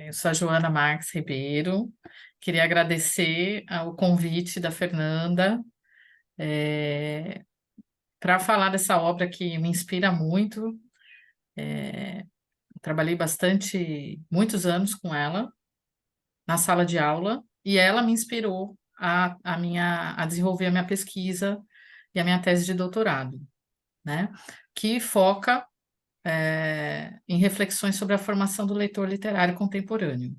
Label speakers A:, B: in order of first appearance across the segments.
A: Eu sou a Joana Marques Ribeiro. Queria agradecer o convite da Fernanda para falar dessa obra que me inspira muito. Trabalhei muitos anos com ela na sala de aula e ela me inspirou a desenvolver a minha pesquisa e a minha tese de doutorado, né? Que foca em reflexões sobre a formação do leitor literário contemporâneo.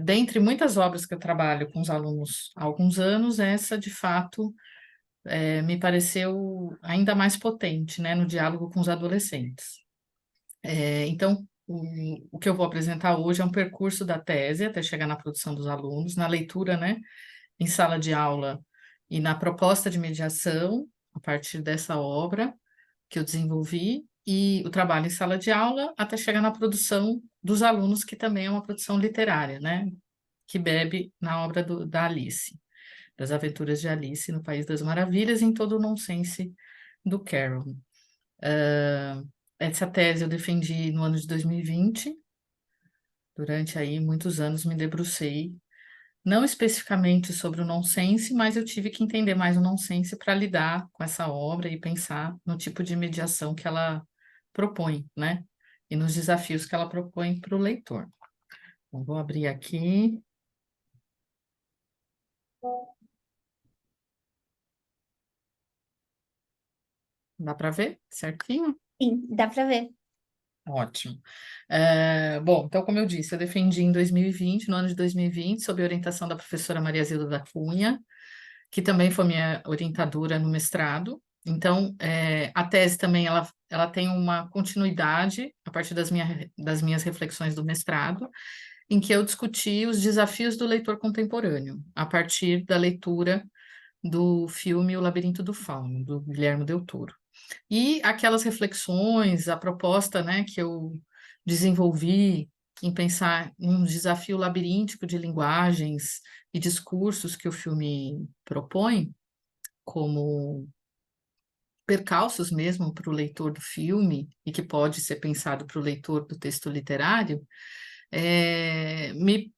A: Dentre muitas obras que eu trabalho com os alunos há alguns anos, essa, de fato, me pareceu ainda mais potente, né, no diálogo com os adolescentes. Então, o que eu vou apresentar hoje é um percurso da tese até chegar na produção dos alunos, na leitura, né, em sala de aula e na proposta de mediação, a partir dessa obra que eu desenvolvi, e o trabalho em sala de aula até chegar na produção dos alunos, que também é uma produção literária, né? Que bebe na obra da Alice, das Aventuras de Alice no País das Maravilhas, e em todo o nonsense do Carroll. Essa tese eu defendi no ano de 2020, durante aí muitos anos me debrucei, não especificamente sobre o nonsense, mas eu tive que entender mais o nonsense para lidar com essa obra e pensar no tipo de mediação que ela propõe, né? E nos desafios que ela propõe para o leitor. Então, vou abrir aqui. Dá para ver certinho?
B: Sim, dá para ver.
A: Ótimo. Bom, então, como eu disse, eu defendi em 2020, no ano de 2020, sob a orientação da professora Maria Zilda da Cunha, que também foi minha orientadora no mestrado. Então, a tese também ela tem uma continuidade a partir das minhas reflexões do mestrado, em que eu discuti os desafios do leitor contemporâneo, a partir da leitura do filme O Labirinto do Fauno, do Guilherme Del Toro. E aquelas reflexões, a proposta, né, que eu desenvolvi em pensar um desafio labiríntico de linguagens e discursos que o filme propõe, como percalços mesmo para o leitor do filme, e que pode ser pensado para o leitor do texto literário, é, me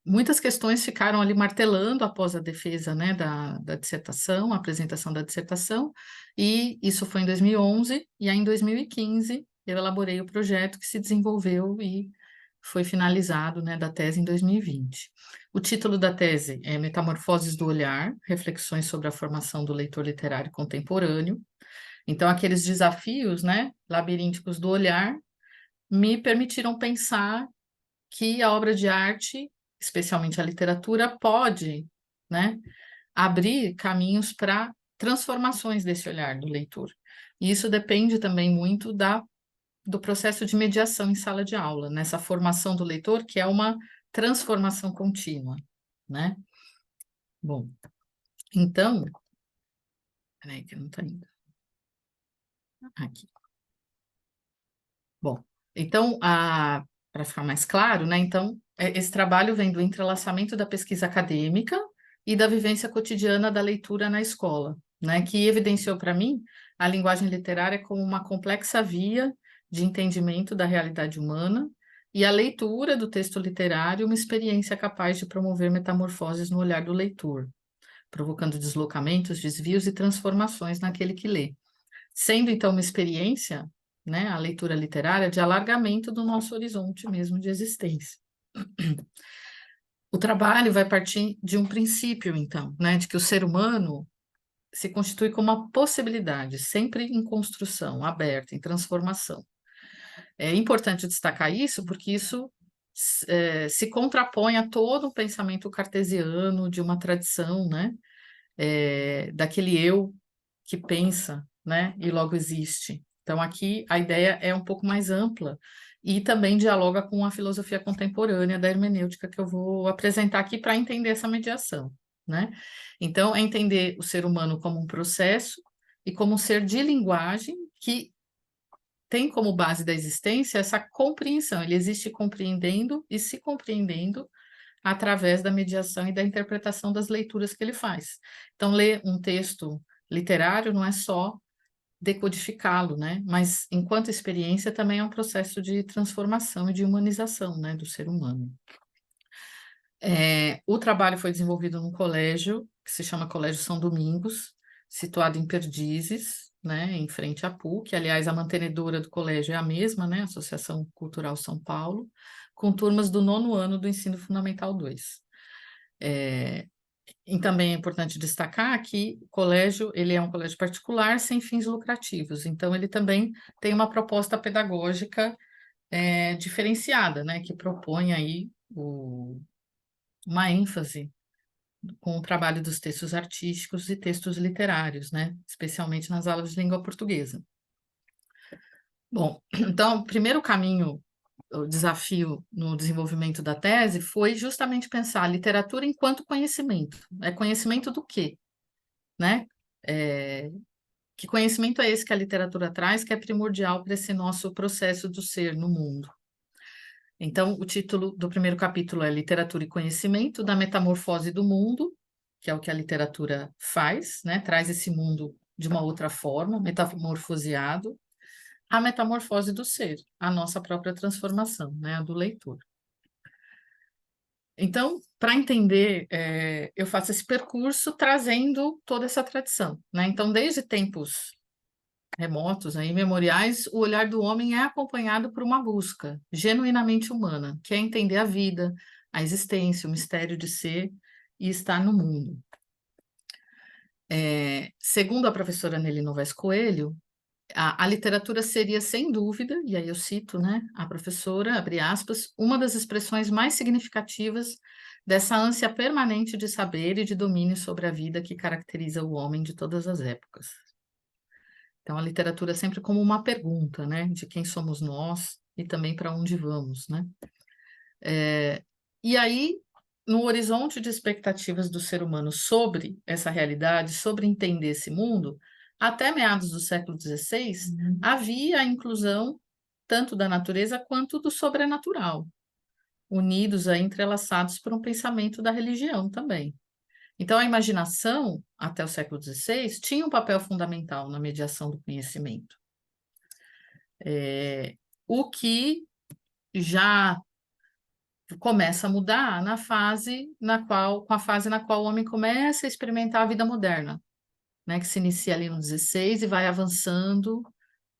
A: muitas questões ficaram ali martelando após a defesa, né, da dissertação, a apresentação da dissertação, e isso foi em 2011, e aí em 2015 eu elaborei o projeto que se desenvolveu e foi finalizado, né, da tese em 2020. O título da tese é Metamorfoses do Olhar, Reflexões sobre a Formação do Leitor Literário Contemporâneo. Então, aqueles desafios, né, labirínticos do olhar, me permitiram pensar que a obra de arte, especialmente a literatura, pode, né, abrir caminhos para transformações desse olhar do leitor. E isso depende também muito do processo de mediação em sala de aula, nessa formação do leitor, que é uma transformação contínua, né? Bom, então, peraí que não está indo. Aqui. Bom, então, para ficar mais claro, né? Então, esse trabalho vem do entrelaçamento da pesquisa acadêmica e da vivência cotidiana da leitura na escola, né? Que evidenciou para mim a linguagem literária como uma complexa via de entendimento da realidade humana e a leitura do texto literário uma experiência capaz de promover metamorfoses no olhar do leitor, provocando deslocamentos, desvios e transformações naquele que lê. Sendo então uma experiência, né, a leitura literária, de alargamento do nosso horizonte mesmo de existência. O trabalho vai partir de um princípio, então, né, de que o ser humano se constitui como uma possibilidade, sempre em construção, aberta, em transformação. É importante destacar isso, porque isso se contrapõe a todo o pensamento cartesiano de uma tradição, né, daquele eu que pensa, né, e logo existe. Então, aqui a ideia é um pouco mais ampla e também dialoga com a filosofia contemporânea da hermenêutica que eu vou apresentar aqui para entender essa mediação, né? Então, é entender o ser humano como um processo e como um ser de linguagem que tem como base da existência essa compreensão. Ele existe compreendendo e se compreendendo através da mediação e da interpretação das leituras que ele faz. Então, ler um texto literário não é só decodificá-lo, né? Mas, enquanto experiência, também é um processo de transformação e de humanização, né, do ser humano. O trabalho foi desenvolvido num colégio, que se chama Colégio São Domingos, situado em Perdizes, né, em frente à PUC. Aliás, a mantenedora do colégio é a mesma, né, Associação Cultural São Paulo, com turmas do 9º ano do Ensino Fundamental 2. E também é importante destacar que o colégio, ele é um colégio particular sem fins lucrativos, então ele também tem uma proposta pedagógica diferenciada, né, que propõe aí uma ênfase com o trabalho dos textos artísticos e textos literários, né, especialmente nas aulas de língua portuguesa. Bom, então, o primeiro caminho, o desafio no desenvolvimento da tese foi justamente pensar a literatura enquanto conhecimento. É conhecimento do quê? Né? Que conhecimento é esse que a literatura traz, que é primordial para esse nosso processo do ser no mundo? Então, o título do primeiro capítulo é Literatura e Conhecimento da Metamorfose do Mundo, que é o que a literatura faz, né? Traz esse mundo de uma outra forma, metamorfoseado, a metamorfose do ser, a nossa própria transformação, né? A do leitor. Então, para entender, eu faço esse percurso trazendo toda essa tradição, né? Então, desde tempos remotos, aí, memoriais, o olhar do homem é acompanhado por uma busca genuinamente humana, que é entender a vida, a existência, o mistério de ser e estar no mundo. Segundo a professora Nelly Novaes Coelho, a literatura seria, sem dúvida, e aí eu cito, né, a professora, abre aspas, uma das expressões mais significativas dessa ânsia permanente de saber e de domínio sobre a vida que caracteriza o homem de todas as épocas. Então, a literatura é sempre como uma pergunta, né, de quem somos nós e também para onde vamos, né? E aí, no horizonte de expectativas do ser humano sobre essa realidade, sobre entender esse mundo, até meados do século XVI, havia a inclusão tanto da natureza quanto do sobrenatural, unidos aí, entrelaçados por um pensamento da religião também. Então, a imaginação, até o século XVI, tinha um papel fundamental na mediação do conhecimento. O que já começa a mudar na fase com a fase na qual o homem começa a experimentar a vida moderna, né, que se inicia ali no 16 e vai avançando,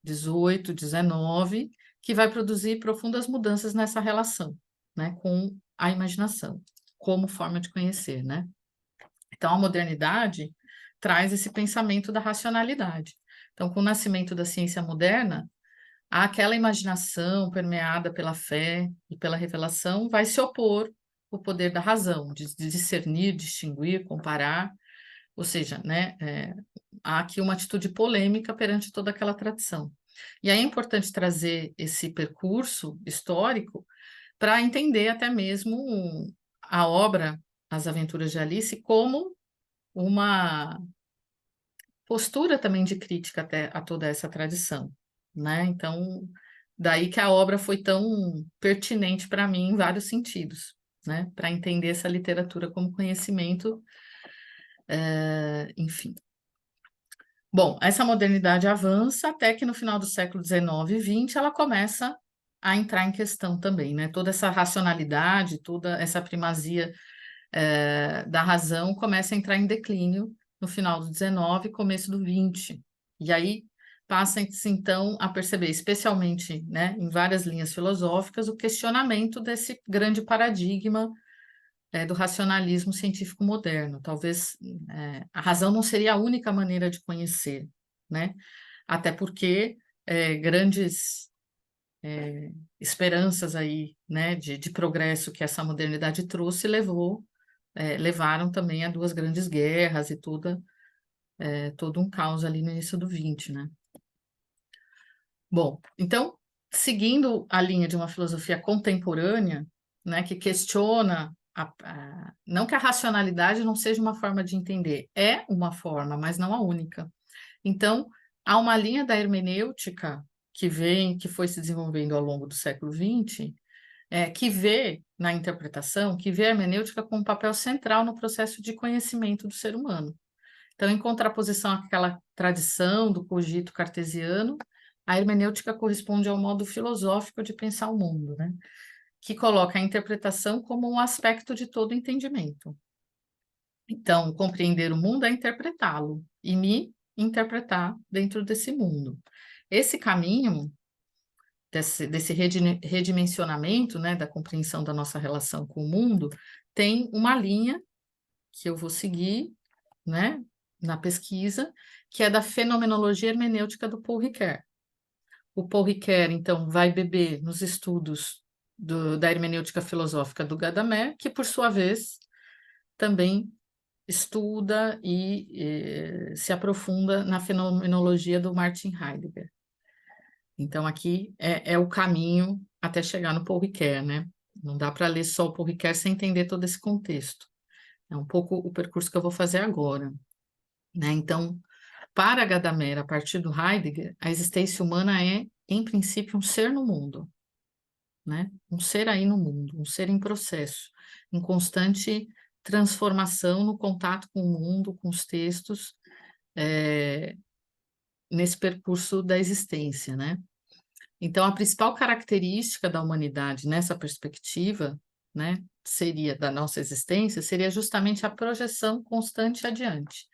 A: 18, 19, que vai produzir profundas mudanças nessa relação, né, com a imaginação, como forma de conhecer, né? Então, a modernidade traz esse pensamento da racionalidade. Então, com o nascimento da ciência moderna, aquela imaginação permeada pela fé e pela revelação vai se opor ao poder da razão, de discernir, distinguir, comparar, ou seja, né, há aqui uma atitude polêmica perante toda aquela tradição. E aí é importante trazer esse percurso histórico para entender até mesmo a obra As Aventuras de Alice como uma postura também de crítica até a toda essa tradição, né? Então, daí que a obra foi tão pertinente para mim em vários sentidos, né? Para entender essa literatura como conhecimento, enfim. Bom, essa modernidade avança até que no final do século XIX e XX ela começa a entrar em questão também, né? Toda essa racionalidade, toda essa primazia da razão começa a entrar em declínio no final do 19 e começo do 20. E aí passa-se então a perceber, especialmente, né, em várias linhas filosóficas, o questionamento desse grande paradigma do racionalismo científico moderno. Talvez a razão não seria a única maneira de conhecer, né? Até porque grandes esperanças aí, né, de progresso que essa modernidade trouxe levaram também a duas grandes guerras e todo um caos ali no início do 20, né? Bom, então, seguindo a linha de uma filosofia contemporânea, né, que questiona, não que a racionalidade não seja uma forma de entender, é uma forma, mas não a única. Então, há uma linha da hermenêutica que foi se desenvolvendo ao longo do século XX, que vê na interpretação, que vê a hermenêutica como um papel central no processo de conhecimento do ser humano. Então, em contraposição àquela tradição do cogito cartesiano, a hermenêutica corresponde ao modo filosófico de pensar o mundo, né? Que coloca a interpretação como um aspecto de todo entendimento. Então, compreender o mundo é interpretá-lo e me interpretar dentro desse mundo. Esse caminho desse redimensionamento, né, da compreensão da nossa relação com o mundo, tem uma linha que eu vou seguir, né, na pesquisa, que é da fenomenologia hermenêutica do Paul Ricoeur. O Paul Ricoeur, então, vai beber nos estudos da hermenêutica filosófica do Gadamer, que, por sua vez, também estuda e se aprofunda na fenomenologia do Martin Heidegger. Então, aqui é o caminho até chegar no Paul Ricoeur, né? Não dá para ler só o Paul Ricoeur sem entender todo esse contexto. É um pouco o percurso que eu vou fazer agora, né? Então, para Gadamer, a partir do Heidegger, a existência humana é, em princípio, um ser no mundo, né? Um ser aí no mundo, um ser em processo, em constante transformação no contato com o mundo, com os textos, nesse percurso da existência, né? Então, a principal característica da humanidade nessa perspectiva, né, seria da nossa existência, seria justamente a projeção constante adiante,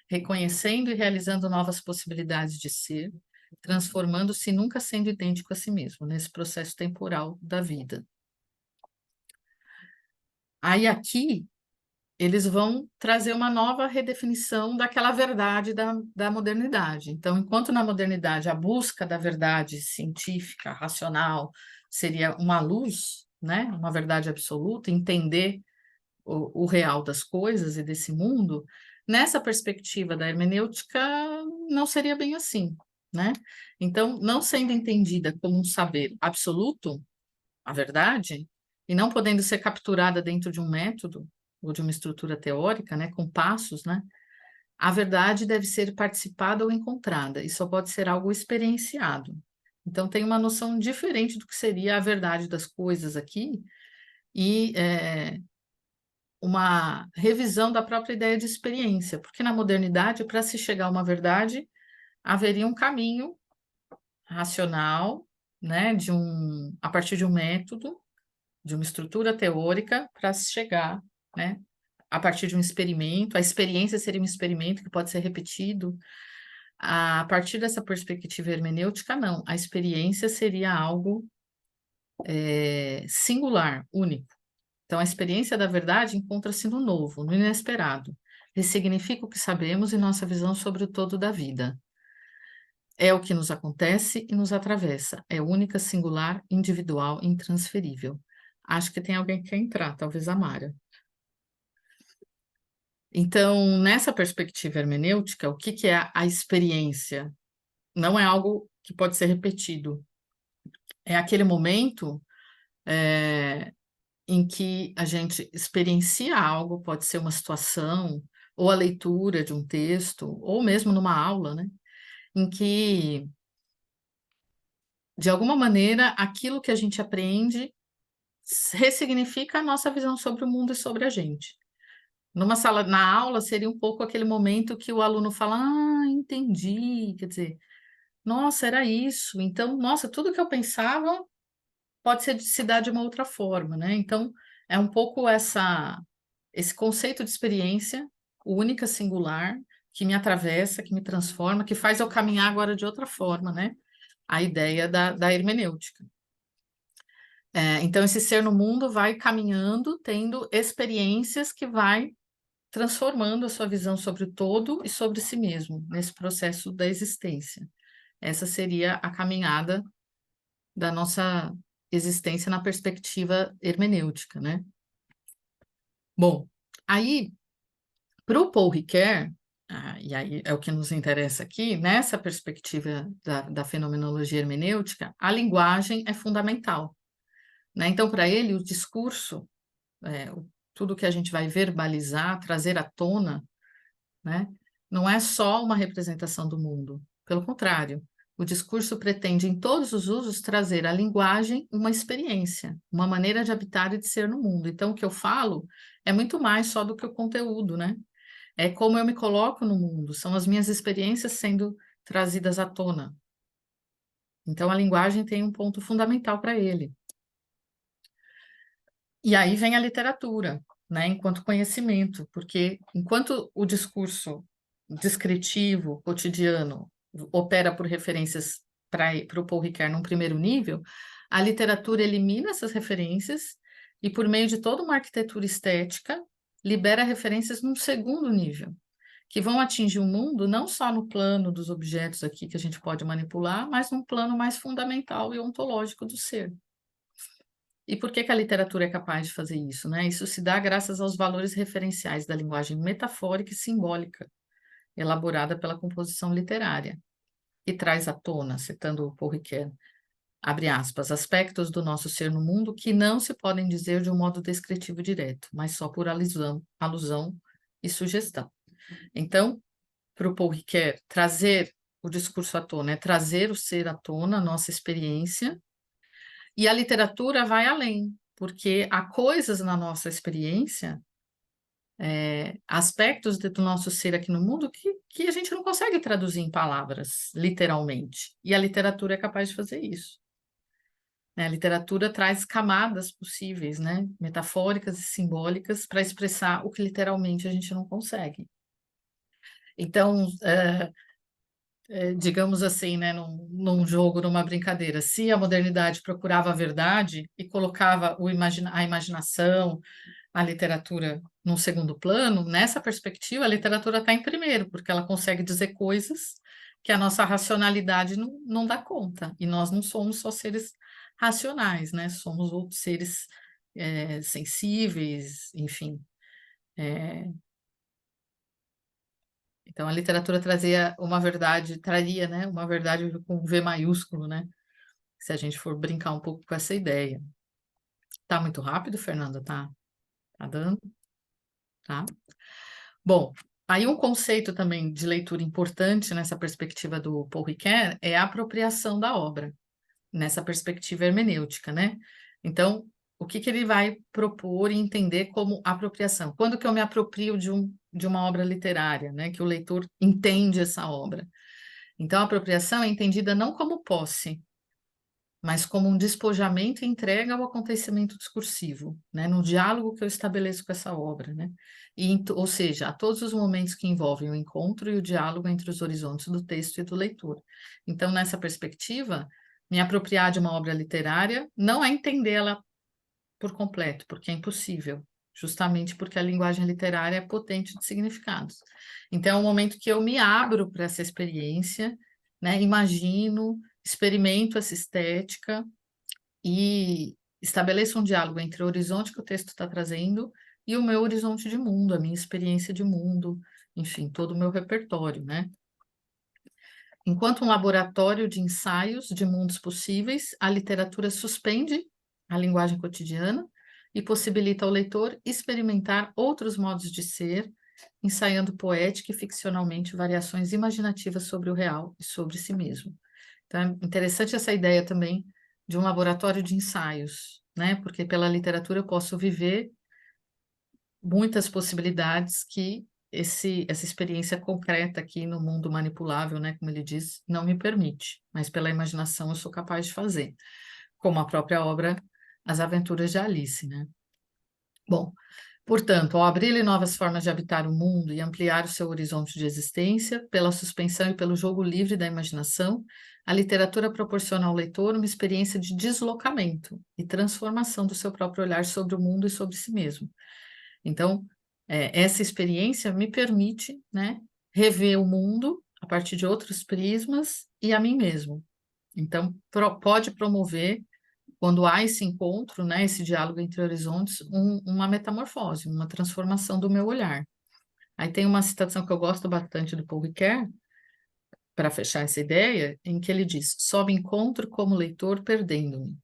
A: reconhecendo e realizando novas possibilidades de ser, transformando-se nunca sendo idêntico a si mesmo, nesse processo temporal da vida. Aí aqui eles vão trazer uma nova redefinição daquela verdade da modernidade. Então, enquanto na modernidade a busca da verdade científica, racional, seria uma luz, né, uma verdade absoluta, entender o real das coisas e desse mundo, nessa perspectiva da hermenêutica, não seria bem assim, né? Então, não sendo entendida como um saber absoluto, a verdade, e não podendo ser capturada dentro de um método ou de uma estrutura teórica, né, com passos, né, a verdade deve ser participada ou encontrada, e só pode ser algo experienciado. Então, tem uma noção diferente do que seria a verdade das coisas aqui, e uma revisão da própria ideia de experiência, porque na modernidade, para se chegar a uma verdade, haveria um caminho racional, né, a partir de um método, de uma estrutura teórica para se chegar, né, a partir de um experimento. A experiência seria um experimento que pode ser repetido. A partir dessa perspectiva hermenêutica, não. A experiência seria algo singular, único. Então, a experiência da verdade encontra-se no novo, no inesperado. Ressignifica o que sabemos e nossa visão sobre o todo da vida. É o que nos acontece e nos atravessa. É única, singular, individual, intransferível. Acho que tem alguém que quer entrar, talvez a Mara. Então, nessa perspectiva hermenêutica, o que é a experiência? Não é algo que pode ser repetido. É aquele momento em que a gente experiencia algo, pode ser uma situação, ou a leitura de um texto, ou mesmo numa aula, né? Em que, de alguma maneira, aquilo que a gente aprende ressignifica a nossa visão sobre o mundo e sobre a gente. Numa sala, na aula, seria um pouco aquele momento que o aluno fala, entendi, quer dizer, nossa, era isso, então, nossa, tudo que eu pensava pode se dar de uma outra forma, né? Então, é um pouco esse conceito de experiência única, singular, que me atravessa, que me transforma, que faz eu caminhar agora de outra forma, né? A ideia da hermenêutica. Então, esse ser no mundo vai caminhando, tendo experiências que vai transformando a sua visão sobre o todo e sobre si mesmo, nesse processo da existência. Essa seria a caminhada da nossa existência na perspectiva hermenêutica, né? Bom, aí, para o Paul Ricoeur, e aí é o que nos interessa aqui, nessa perspectiva da fenomenologia hermenêutica, a linguagem é fundamental, né? Então, para ele, o discurso, tudo que a gente vai verbalizar, trazer à tona, né? Não é só uma representação do mundo. Pelo contrário, o discurso pretende, em todos os usos, trazer à linguagem uma experiência, uma maneira de habitar e de ser no mundo. Então, o que eu falo é muito mais só do que o conteúdo, né? é como eu me coloco no mundo, são as minhas experiências sendo trazidas à tona. Então, a linguagem tem um ponto fundamental para ele. E aí vem a literatura, né, enquanto conhecimento, porque enquanto o discurso descritivo, cotidiano, opera por referências para o Paul Ricoeur num primeiro nível, a literatura elimina essas referências e, por meio de toda uma arquitetura estética, libera referências num segundo nível, que vão atingir o mundo não só no plano dos objetos aqui que a gente pode manipular, mas num plano mais fundamental e ontológico do ser. E por que que a literatura é capaz de fazer isso, né? Isso se dá graças aos valores referenciais da linguagem metafórica e simbólica, elaborada pela composição literária, que traz à tona, citando o Paul Ricoeur, abre aspas, aspectos do nosso ser no mundo que não se podem dizer de um modo descritivo direto, mas só por alusão e sugestão. Então, para o Paul Ricoeur, trazer o discurso à tona é trazer o ser à tona, a nossa experiência, e a literatura vai além, porque há coisas na nossa experiência, aspectos do nosso ser aqui no mundo que a gente não consegue traduzir em palavras, literalmente. E a literatura é capaz de fazer isso. Né? A literatura traz camadas possíveis, né? Metafóricas e simbólicas, para expressar o que literalmente a gente não consegue. Então, digamos assim, né, num jogo, numa brincadeira, se a modernidade procurava a verdade e colocava a imaginação, a literatura num segundo plano, nessa perspectiva, a literatura está em primeiro, porque ela consegue dizer coisas que a nossa racionalidade não dá conta. E nós não somos só seres racionais, né? Somos outros seres sensíveis, enfim. Então, a literatura trazia uma verdade, traria, né, uma verdade com V maiúsculo, né? Se a gente for brincar um pouco com essa ideia. Tá muito rápido, Fernanda? Tá dando? Tá? Bom, aí um conceito também de leitura importante nessa perspectiva do Paul Ricoeur é a apropriação da obra, nessa perspectiva hermenêutica, né? Então, o que que ele vai propor e entender como apropriação? Quando que eu me aproprio de uma obra literária, né? Que o leitor entende essa obra. Então, a apropriação é entendida não como posse, mas como um despojamento e entrega ao acontecimento discursivo, né, no diálogo que eu estabeleço com essa obra, né? Ou seja, a todos os momentos que envolvem o encontro e o diálogo entre os horizontes do texto e do leitor. Então, nessa perspectiva, me apropriar de uma obra literária não é entendê-la por completo, porque é impossível, justamente porque a linguagem literária é potente de significados. Então, é o momento que eu me abro para essa experiência, né, imagino, experimento essa estética e estabeleço um diálogo entre o horizonte que o texto está trazendo e o meu horizonte de mundo, a minha experiência de mundo, enfim, todo o meu repertório, né? Enquanto um laboratório de ensaios de mundos possíveis, a literatura suspende a linguagem cotidiana e possibilita ao leitor experimentar outros modos de ser, ensaiando poética e ficcionalmente variações imaginativas sobre o real e sobre si mesmo. Então, é interessante essa ideia também de um laboratório de ensaios, né? Porque pela literatura eu posso viver muitas possibilidades que essa experiência concreta aqui no mundo manipulável, né, como ele diz, não me permite, mas pela imaginação eu sou capaz de fazer, como a própria obra As Aventuras de Alice, né? Bom, portanto, ao abrir-lhe novas formas de habitar o mundo e ampliar o seu horizonte de existência, pela suspensão e pelo jogo livre da imaginação, a literatura proporciona ao leitor uma experiência de deslocamento e transformação do seu próprio olhar sobre o mundo e sobre si mesmo. Então, essa experiência me permite, né, rever o mundo a partir de outros prismas e a mim mesmo. Então, pode promover, quando há esse encontro, né, esse diálogo entre horizontes, uma metamorfose, uma transformação do meu olhar. Aí tem uma citação que eu gosto bastante do Paul Ricoeur, para fechar essa ideia, em que ele diz: só me encontro como leitor perdendo-me.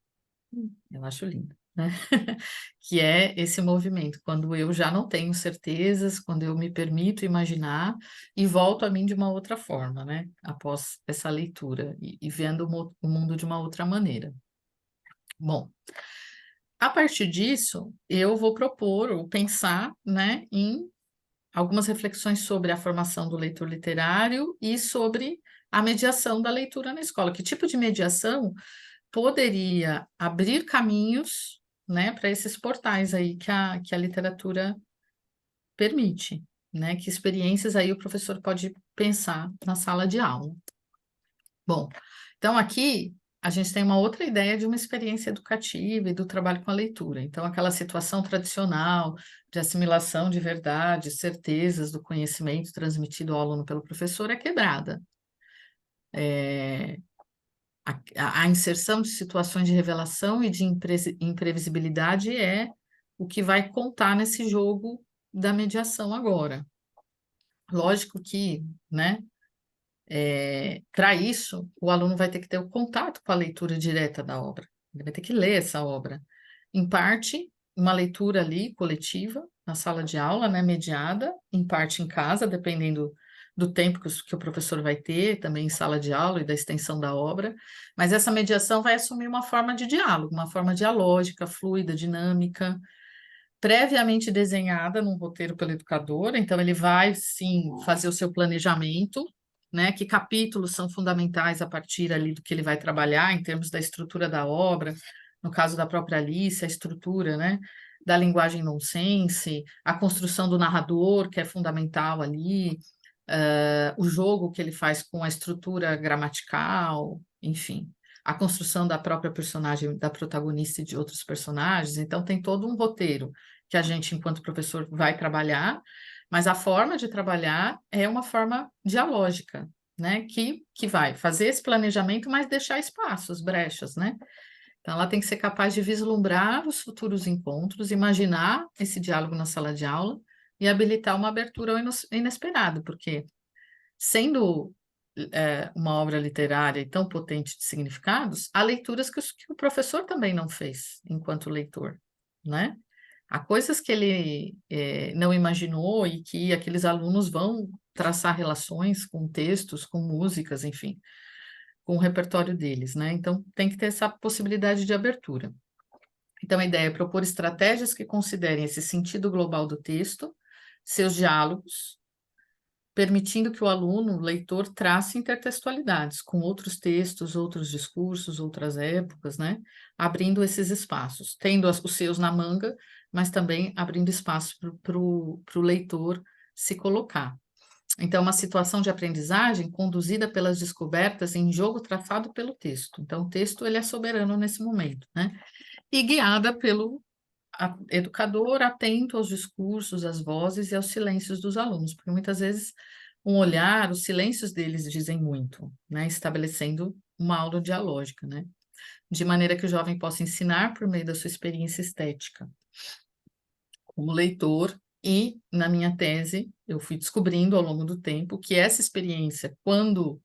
A: Eu acho lindo, né? Que é esse movimento, quando eu já não tenho certezas, quando eu me permito imaginar e volto a mim de uma outra forma, né? Após essa leitura e vendo o mundo de uma outra maneira. Bom, a partir disso, eu vou propor ou pensar, né, em algumas reflexões sobre a formação do leitor literário e sobre a mediação da leitura na escola. Que tipo de mediação poderia abrir caminhos, né, para esses portais aí que a literatura permite, né? Que experiências aí o professor pode pensar na sala de aula. Bom, então aqui a gente tem uma outra ideia de uma experiência educativa e do trabalho com a leitura. Então, aquela situação tradicional de assimilação de verdades, certezas do conhecimento transmitido ao aluno pelo professor é quebrada. A inserção de situações de revelação e de imprevisibilidade é o que vai contar nesse jogo da mediação agora. Lógico que, né, para isso, o aluno vai ter que ter o contato com a leitura direta da obra. Ele vai ter que ler essa obra. Em parte, uma leitura ali coletiva, na sala de aula, né, mediada, em parte em casa, dependendo do tempo que o professor vai ter, também em sala de aula e da extensão da obra. Mas essa mediação vai assumir uma forma de diálogo, uma forma dialógica, fluida, dinâmica, previamente desenhada num roteiro pelo educador, então ele vai sim fazer o seu planejamento, né? Que capítulos são fundamentais a partir ali do que ele vai trabalhar em termos da estrutura da obra, no caso da própria Alice, a estrutura, né? Da linguagem nonsense, a construção do narrador, que é fundamental ali, o jogo que ele faz com a estrutura gramatical, enfim, a construção da própria personagem, da protagonista e de outros personagens. Então, tem todo um roteiro que a gente, enquanto professor, vai trabalhar, mas a forma de trabalhar é uma forma dialógica, né? Que vai fazer esse planejamento, mas deixar espaços, brechas, né? Então, ela tem que ser capaz de vislumbrar os futuros encontros, imaginar esse diálogo na sala de aula e habilitar uma abertura ao inesperado, porque sendo uma obra literária e tão potente de significados, há leituras que o professor também não fez enquanto leitor, né? Há coisas que ele não imaginou e que aqueles alunos vão traçar relações com textos, com músicas, enfim, com o repertório deles, né? Então, tem que ter essa possibilidade de abertura. Então, a ideia é propor estratégias que considerem esse sentido global do texto, seus diálogos, permitindo que o aluno, o leitor, trace intertextualidades com outros textos, outros discursos, outras épocas, né? Abrindo esses espaços, tendo os seus na manga, mas também abrindo espaço para o leitor se colocar. Então, uma situação de aprendizagem conduzida pelas descobertas em jogo traçado pelo texto. Então, o texto ele é soberano nesse momento, né? E guiada pelo educador atento aos discursos, às vozes e aos silêncios dos alunos, porque muitas vezes um olhar, os silêncios deles dizem muito, né? Estabelecendo uma aula dialógica, né? De maneira que o jovem possa ensinar por meio da sua experiência estética como leitor. E, na minha tese, eu fui descobrindo ao longo do tempo que essa experiência, quando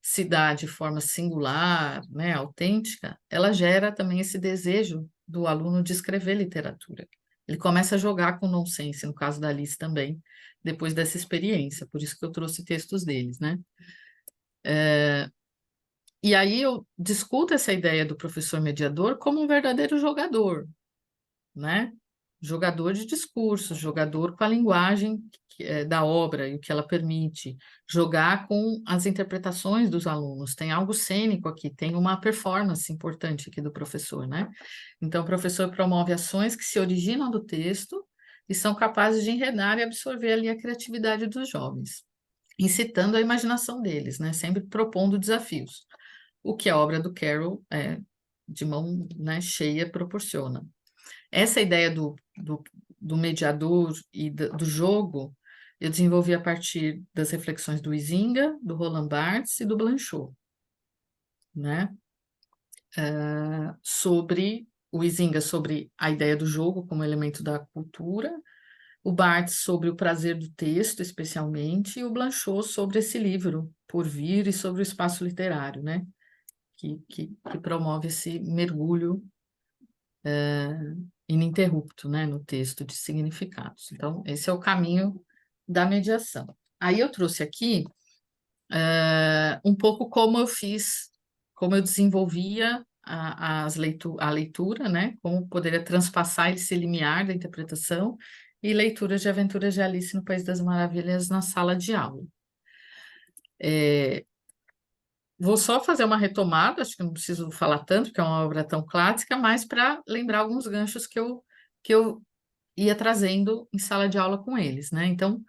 A: se dá de forma singular, né, autêntica, ela gera também esse desejo do aluno de escrever literatura. Ele começa a jogar com nonsense, no caso da Alice também, depois dessa experiência, por isso que eu trouxe textos deles, né? E aí eu discuto essa ideia do professor mediador como um verdadeiro jogador, né? Jogador de discursos, jogador com a linguagem da obra e o que ela permite, jogar com as interpretações dos alunos. Tem algo cênico aqui, tem uma performance importante aqui do professor, né? Então, o professor promove ações que se originam do texto e são capazes de enredar e absorver ali a criatividade dos jovens, incitando a imaginação deles, né? Sempre propondo desafios, o que a obra do Carroll de mão, né, cheia proporciona. Essa ideia do mediador e do jogo eu desenvolvi a partir das reflexões do Huizinga, do Roland Barthes e do Blanchot, né? Sobre o Huizinga, sobre a ideia do jogo como elemento da cultura, o Barthes sobre o prazer do texto, especialmente, e o Blanchot sobre esse livro, Por Vir, e sobre o espaço literário, né? Que promove esse mergulho ininterrupto, né, no texto de significados. Então, esse é o caminho da mediação. Aí eu trouxe aqui um pouco como eu fiz, como eu desenvolvia a leitura, né, como poderia transpassar esse limiar da interpretação e leitura de Aventuras de Alice no País das Maravilhas na sala de aula. Vou só fazer uma retomada, acho que não preciso falar tanto, porque é uma obra tão clássica, mas para lembrar alguns ganchos que eu ia trazendo em sala de aula com eles, né? Então,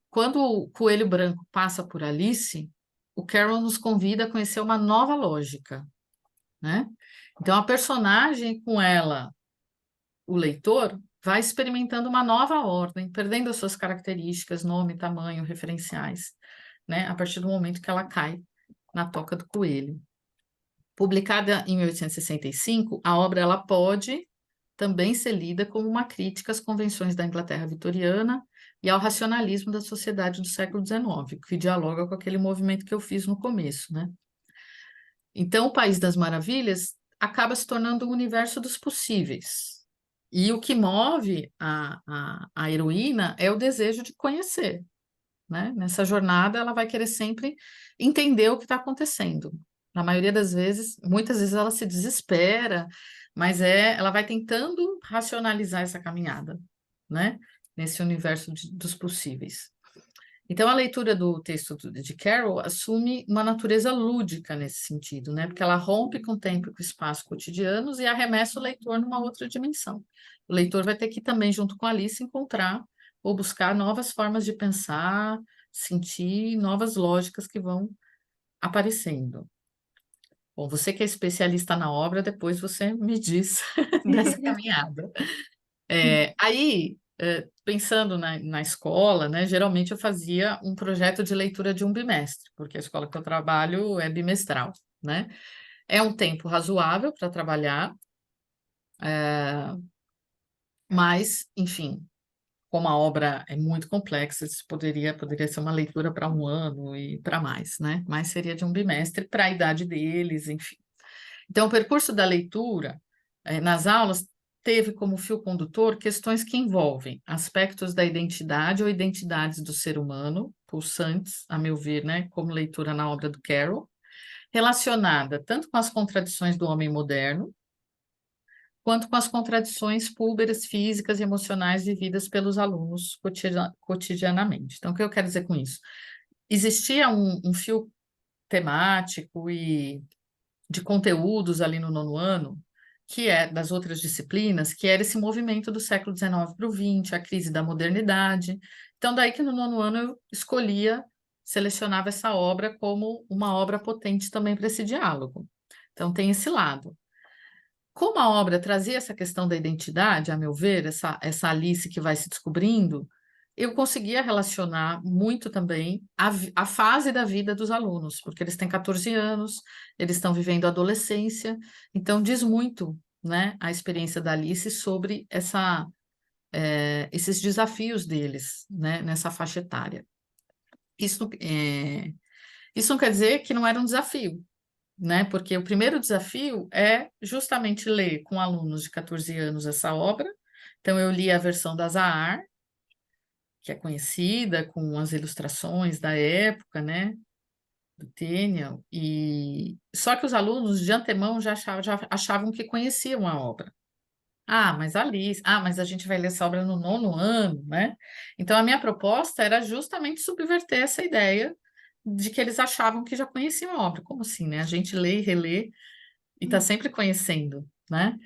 A: quando o Coelho Branco passa por Alice, o Carroll nos convida a conhecer uma nova lógica, né? Então, a personagem com ela, o leitor, vai experimentando uma nova ordem, perdendo as suas características, nome, tamanho, referenciais, né? A partir do momento que ela cai na toca do coelho. Publicada em 1865, a obra ela pode também ser lida como uma crítica às convenções da Inglaterra vitoriana e ao racionalismo da sociedade do século XIX, que dialoga com aquele movimento que eu fiz no começo, né? Então, o País das Maravilhas acaba se tornando o universo dos possíveis. E o que move a heroína é o desejo de conhecer, né? Nessa jornada, ela vai querer sempre entender o que está acontecendo. Na maioria das vezes, muitas vezes ela se desespera, mas ela vai tentando racionalizar essa caminhada, né? Nesse universo dos possíveis. Então, a leitura do texto de Carroll assume uma natureza lúdica nesse sentido, né? Porque ela rompe com o tempo e com o espaço cotidianos e arremessa o leitor numa outra dimensão. O leitor vai ter que também, junto com a Alice, encontrar ou buscar novas formas de pensar, sentir, novas lógicas que vão aparecendo. Bom, você que é especialista na obra, depois você me diz dessa caminhada. Pensando na escola, né, geralmente eu fazia um projeto de leitura de um bimestre, porque a escola que eu trabalho é bimestral, né? É um tempo razoável para trabalhar, mas, enfim, como a obra é muito complexa, isso poderia ser uma leitura para um ano e para mais, né? Mas seria de um bimestre para a idade deles, enfim. Então, o percurso da leitura, nas aulas, teve como fio condutor questões que envolvem aspectos da identidade ou identidades do ser humano, pulsantes, a meu ver, né, como leitura na obra do Carroll, relacionada tanto com as contradições do homem moderno, quanto com as contradições púberas, físicas e emocionais vividas pelos alunos cotidianamente. Então, o que eu quero dizer com isso? Existia um fio temático e de conteúdos ali no nono ano, que é das outras disciplinas, que era esse movimento do século XIX para o XX, a crise da modernidade. Então, daí que no nono ano eu escolhia, selecionava essa obra como uma obra potente também para esse diálogo. Então, tem esse lado. Como a obra trazia essa questão da identidade, a meu ver, essa Alice que vai se descobrindo, eu conseguia relacionar muito também a fase da vida dos alunos, porque eles têm 14 anos, eles estão vivendo a adolescência, então diz muito, né, a experiência da Alice sobre esses desafios deles, né, nessa faixa etária. Isso não quer dizer que não era um desafio, né? Porque o primeiro desafio é justamente ler com alunos de 14 anos essa obra. Então, eu li a versão da Zahar, que é conhecida, com as ilustrações da época, né? Do Tenniel, e só que os alunos de antemão já achavam que conheciam a obra. Ah, mas Alice, mas a gente vai ler essa obra no nono ano, né? Então a minha proposta era justamente subverter essa ideia de que eles achavam que já conheciam a obra. Como assim, né? A gente lê e relê e está sempre conhecendo, né?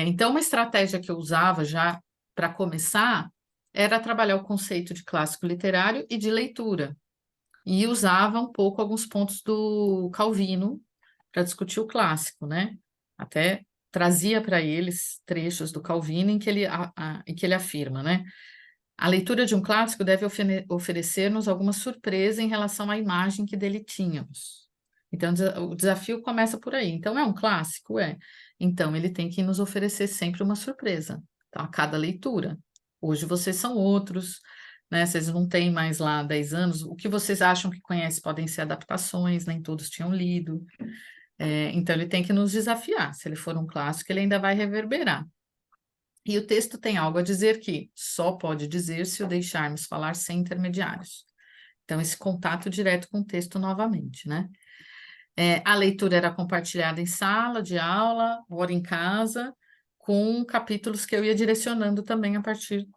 A: Então, uma estratégia que eu usava já para começar era trabalhar o conceito de clássico literário e de leitura, e usava um pouco alguns pontos do Calvino para discutir o clássico, né? Até trazia para eles trechos do Calvino em que ele afirma, né? A leitura de um clássico deve oferecer-nos alguma surpresa em relação à imagem que dele tínhamos. Então, o desafio começa por aí. Então, é um clássico? É. Então, ele tem que nos oferecer sempre uma surpresa, tá? A cada leitura. Hoje vocês são outros, né? Vocês não têm mais lá 10 anos. O que vocês acham que conhecem podem ser adaptações, nem todos tinham lido. Então, ele tem que nos desafiar. Se ele for um clássico, ele ainda vai reverberar. E o texto tem algo a dizer que só pode dizer se o deixarmos falar sem intermediários. Então, esse contato direto com o texto novamente, né? A leitura era compartilhada em sala de aula, ou em casa, com capítulos que eu ia direcionando também a partir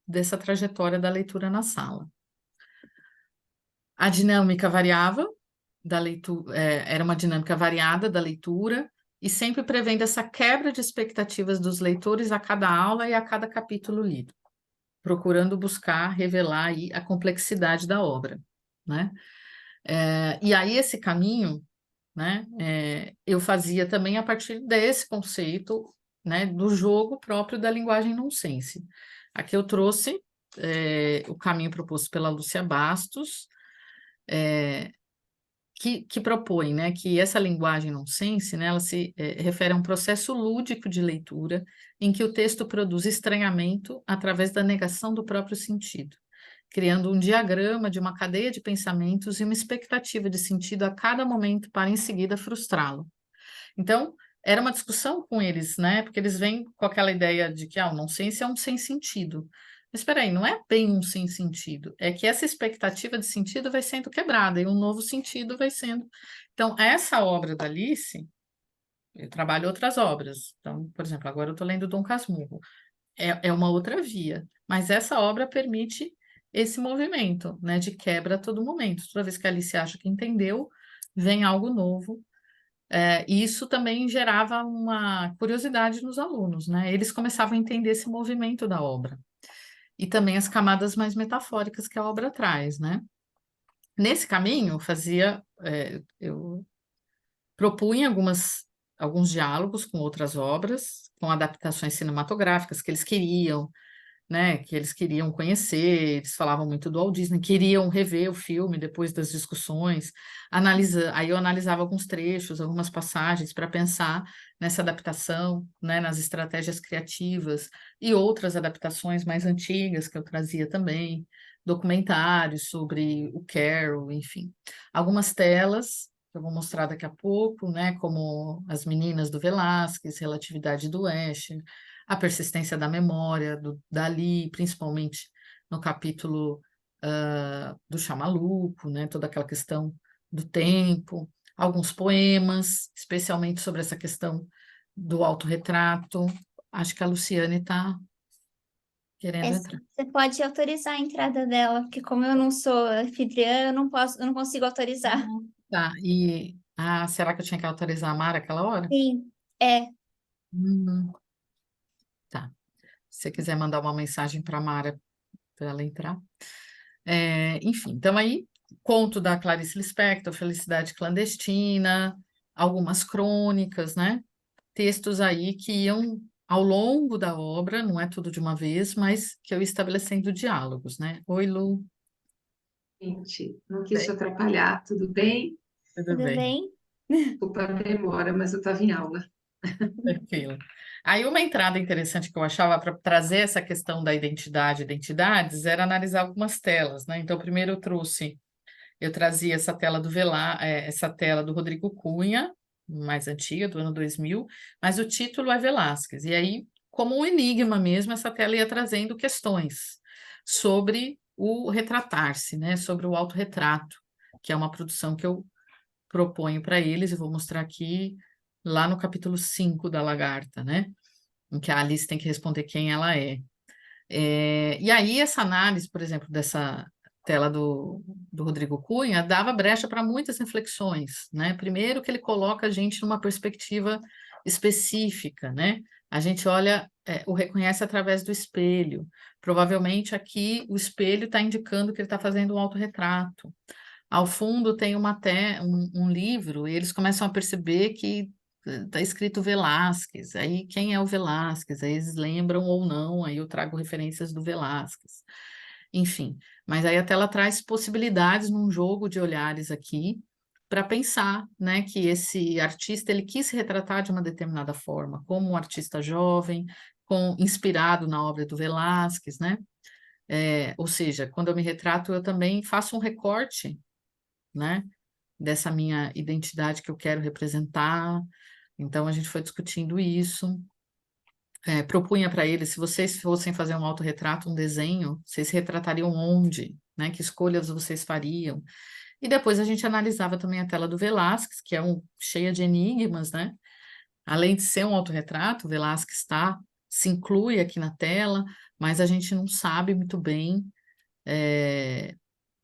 A: dessa trajetória da leitura na sala. A dinâmica variava da leitura, era uma dinâmica variada da leitura, e sempre prevendo essa quebra de expectativas dos leitores a cada aula e a cada capítulo lido, procurando buscar revelar aí a complexidade da obra, né? E aí esse caminho, né, eu fazia também a partir desse conceito, né, do jogo próprio da linguagem nonsense. Aqui eu trouxe o caminho proposto pela Lúcia Bastos, que propõe, né, que essa linguagem nonsense, né, ela se refere a um processo lúdico de leitura em que o texto produz estranhamento através da negação do próprio sentido, criando um diagrama de uma cadeia de pensamentos e uma expectativa de sentido a cada momento para, em seguida, frustrá-lo. Então, era uma discussão com eles, né, porque eles vêm com aquela ideia de que o nonsense é um sem sentido. Mas espera aí, não é bem um sem sentido, é que essa expectativa de sentido vai sendo quebrada e um novo sentido vai sendo. Então, essa obra da Alice, eu trabalho outras obras. Então, por exemplo, agora eu estou lendo Dom Casmurro. É uma outra via, mas essa obra permite esse movimento, né, de quebra a todo momento. Toda vez que a Alice acha que entendeu, vem algo novo. E isso também gerava uma curiosidade nos alunos, né? Eles começavam a entender esse movimento da obra e também as camadas mais metafóricas que a obra traz, né? Nesse caminho, eu propunha alguns diálogos com outras obras, com adaptações cinematográficas que eles queriam, né, que eles queriam conhecer, eles falavam muito do Walt Disney, queriam rever o filme depois das discussões, aí eu analisava alguns trechos, algumas passagens para pensar nessa adaptação, né, nas estratégias criativas e outras adaptações mais antigas que eu trazia também, documentários sobre o Carol, enfim. Algumas telas que eu vou mostrar daqui a pouco, né, como As Meninas do Velázquez, Relatividade do Escher, a persistência da memória, Dali, principalmente no capítulo do Chamaluco, né, toda aquela questão do tempo, alguns poemas, especialmente sobre essa questão do autorretrato. Acho que a Luciane está querendo entrar.
B: Você pode autorizar a entrada dela, porque como eu não sou anfitriã, eu não consigo autorizar.
A: Tá, será que eu tinha que autorizar a Mara aquela hora?
B: Sim, é.
A: Hum, tá. Se você quiser mandar uma mensagem para a Mara, para ela entrar. Enfim, então aí, conto da Clarice Lispector, Felicidade Clandestina, algumas crônicas, né? Textos aí que iam ao longo da obra, não é tudo de uma vez, mas que eu ia estabelecendo diálogos, né? Oi, Lu.
C: Gente, não quis te
A: Bem,
C: atrapalhar, tudo bem?
A: tudo
B: Tudo
A: bem,
B: bem?
C: Desculpa a demora, mas eu estava em aula.
A: tranquilo. Aí uma entrada interessante que eu achava para trazer essa questão da identidade, identidades, era analisar algumas telas, né? Então, primeiro eu trazia essa tela essa tela do Rodrigo Cunha, mais antiga, do ano 2000, mas o título é Velázquez. E aí, como um enigma mesmo, essa tela ia trazendo questões sobre o retratar-se, né? Sobre o autorretrato, que é uma produção que eu proponho para eles, e vou mostrar aqui lá no capítulo 5 da Lagarta, né? Em que a Alice tem que responder quem ela é. E aí, essa análise, por exemplo, dessa tela do Rodrigo Cunha, dava brecha para muitas reflexões, né? Primeiro que ele coloca a gente numa perspectiva específica, né? A gente olha, o reconhece através do espelho. Provavelmente aqui o espelho está indicando que ele está fazendo um autorretrato. Ao fundo tem um livro, e eles começam a perceber que está escrito Velázquez. Aí quem é o Velázquez? Aí eles lembram ou não, aí eu trago referências do Velázquez. Enfim, mas aí a tela traz possibilidades num jogo de olhares aqui para pensar, né, que esse artista ele quis se retratar de uma determinada forma, como um artista jovem, inspirado na obra do Velázquez, né? Ou seja, quando eu me retrato, eu também faço um recorte, né, dessa minha identidade que eu quero representar. Então, a gente foi discutindo isso. Propunha para eles, se vocês fossem fazer um autorretrato, um desenho, vocês se retratariam onde, né? Que escolhas vocês fariam? E depois a gente analisava também a tela do Velázquez, cheia de enigmas, né? Além de ser um autorretrato, o Velázquez está se inclui aqui na tela, mas a gente não sabe muito bem.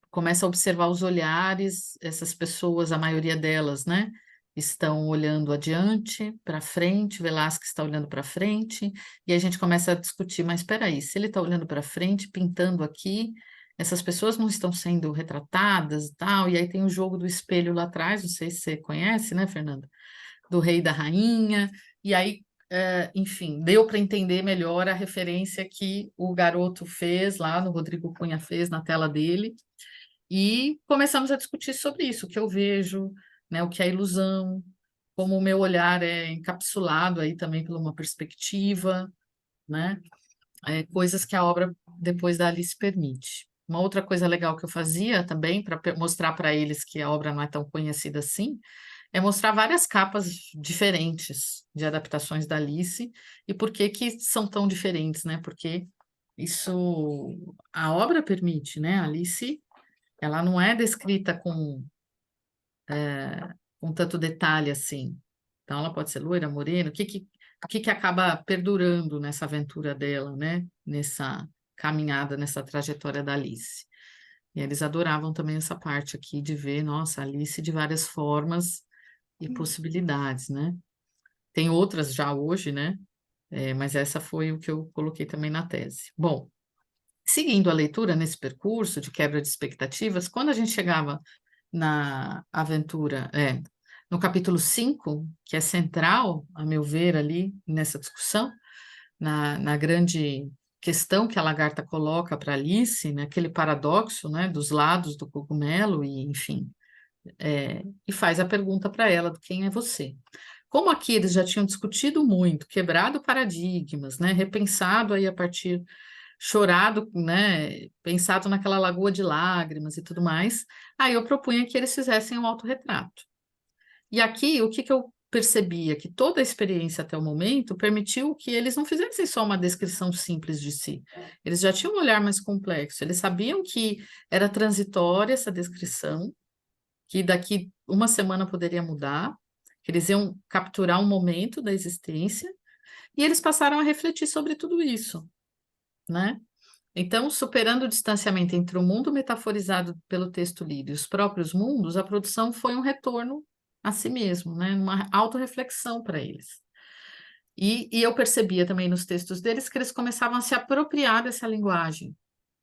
A: Começa a observar os olhares, essas pessoas, a maioria delas, né, estão olhando adiante, para frente, Velázquez está olhando para frente, e a gente começa a discutir, mas espera aí, se ele está olhando para frente, pintando aqui, essas pessoas não estão sendo retratadas e tal, e aí tem o jogo do espelho lá atrás, não sei se você conhece, né, Fernanda? Do rei e da rainha, e aí, enfim, deu para entender melhor a referência que o garoto fez lá, no Rodrigo Cunha fez na tela dele, e começamos a discutir sobre isso, o que eu vejo, né, o que é ilusão, como o meu olhar é encapsulado aí também por uma perspectiva, né, coisas que a obra depois da Alice permite. Uma outra coisa legal que eu fazia também, para mostrar para eles que a obra não é tão conhecida assim, é mostrar várias capas diferentes de adaptações da Alice e por que que são tão diferentes, né? Porque isso a obra permite, né? A Alice, ela não é descrita com tanto detalhe assim. Então, ela pode ser loira, morena, o que que acaba perdurando nessa aventura dela, né? Nessa caminhada, nessa trajetória da Alice. E eles adoravam também essa parte aqui de ver, nossa, Alice de várias formas e possibilidades, né? Tem outras já hoje, né? Mas essa foi o que eu coloquei também na tese. Bom, seguindo a leitura nesse percurso de quebra de expectativas, quando a gente chegava na aventura, no capítulo 5, que é central, a meu ver, ali nessa discussão, na grande questão que a lagarta coloca para Alice, naquele paradoxo, né, dos lados do cogumelo, e enfim, e faz a pergunta para ela do quem é você. Como aqui eles já tinham discutido muito, quebrado paradigmas, né, repensado aí a partir, chorado, né, pensado naquela lagoa de lágrimas e tudo mais, aí eu propunha que eles fizessem um autorretrato. E aqui, o que que eu percebia? Que toda a experiência até o momento permitiu que eles não fizessem só uma descrição simples de si. Eles já tinham um olhar mais complexo, eles sabiam que era transitória essa descrição, que daqui uma semana poderia mudar, que eles iam capturar um momento da existência, e eles passaram a refletir sobre tudo isso, né? Então, superando o distanciamento entre o mundo metaforizado pelo texto lido e os próprios mundos, a produção foi um retorno a si mesmo, né? Uma autorreflexão para eles. E eu percebia também nos textos deles que eles começavam a se apropriar dessa linguagem,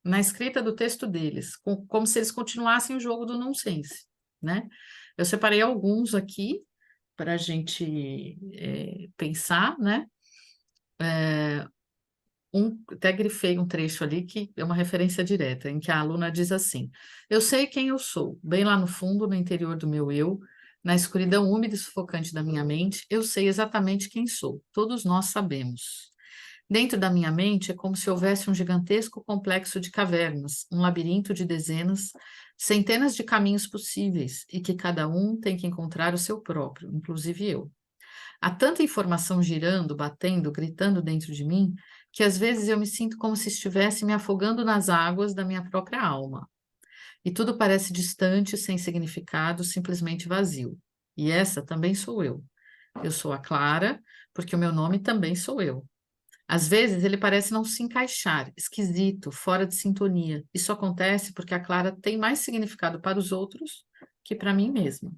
A: na escrita do texto deles, como se eles continuassem o jogo do nonsense, né? Eu separei alguns aqui para a gente pensar, né? Até grifei um trecho ali que é uma referência direta, em que a aluna diz assim: eu sei quem eu sou, bem lá no fundo, no interior do meu eu, na escuridão úmida e sufocante da minha mente, eu sei exatamente quem sou, todos nós sabemos. Dentro da minha mente é como se houvesse um gigantesco complexo de cavernas, um labirinto de dezenas, centenas de caminhos possíveis, e que cada um tem que encontrar o seu próprio, inclusive eu. Há tanta informação girando, batendo, gritando dentro de mim, que às vezes eu me sinto como se estivesse me afogando nas águas da minha própria alma. E tudo parece distante, sem significado, simplesmente vazio. E essa também sou eu. Eu sou a Clara, porque o meu nome também sou eu. Às vezes ele parece não se encaixar, esquisito, fora de sintonia. Isso acontece porque a Clara tem mais significado para os outros que para mim mesma.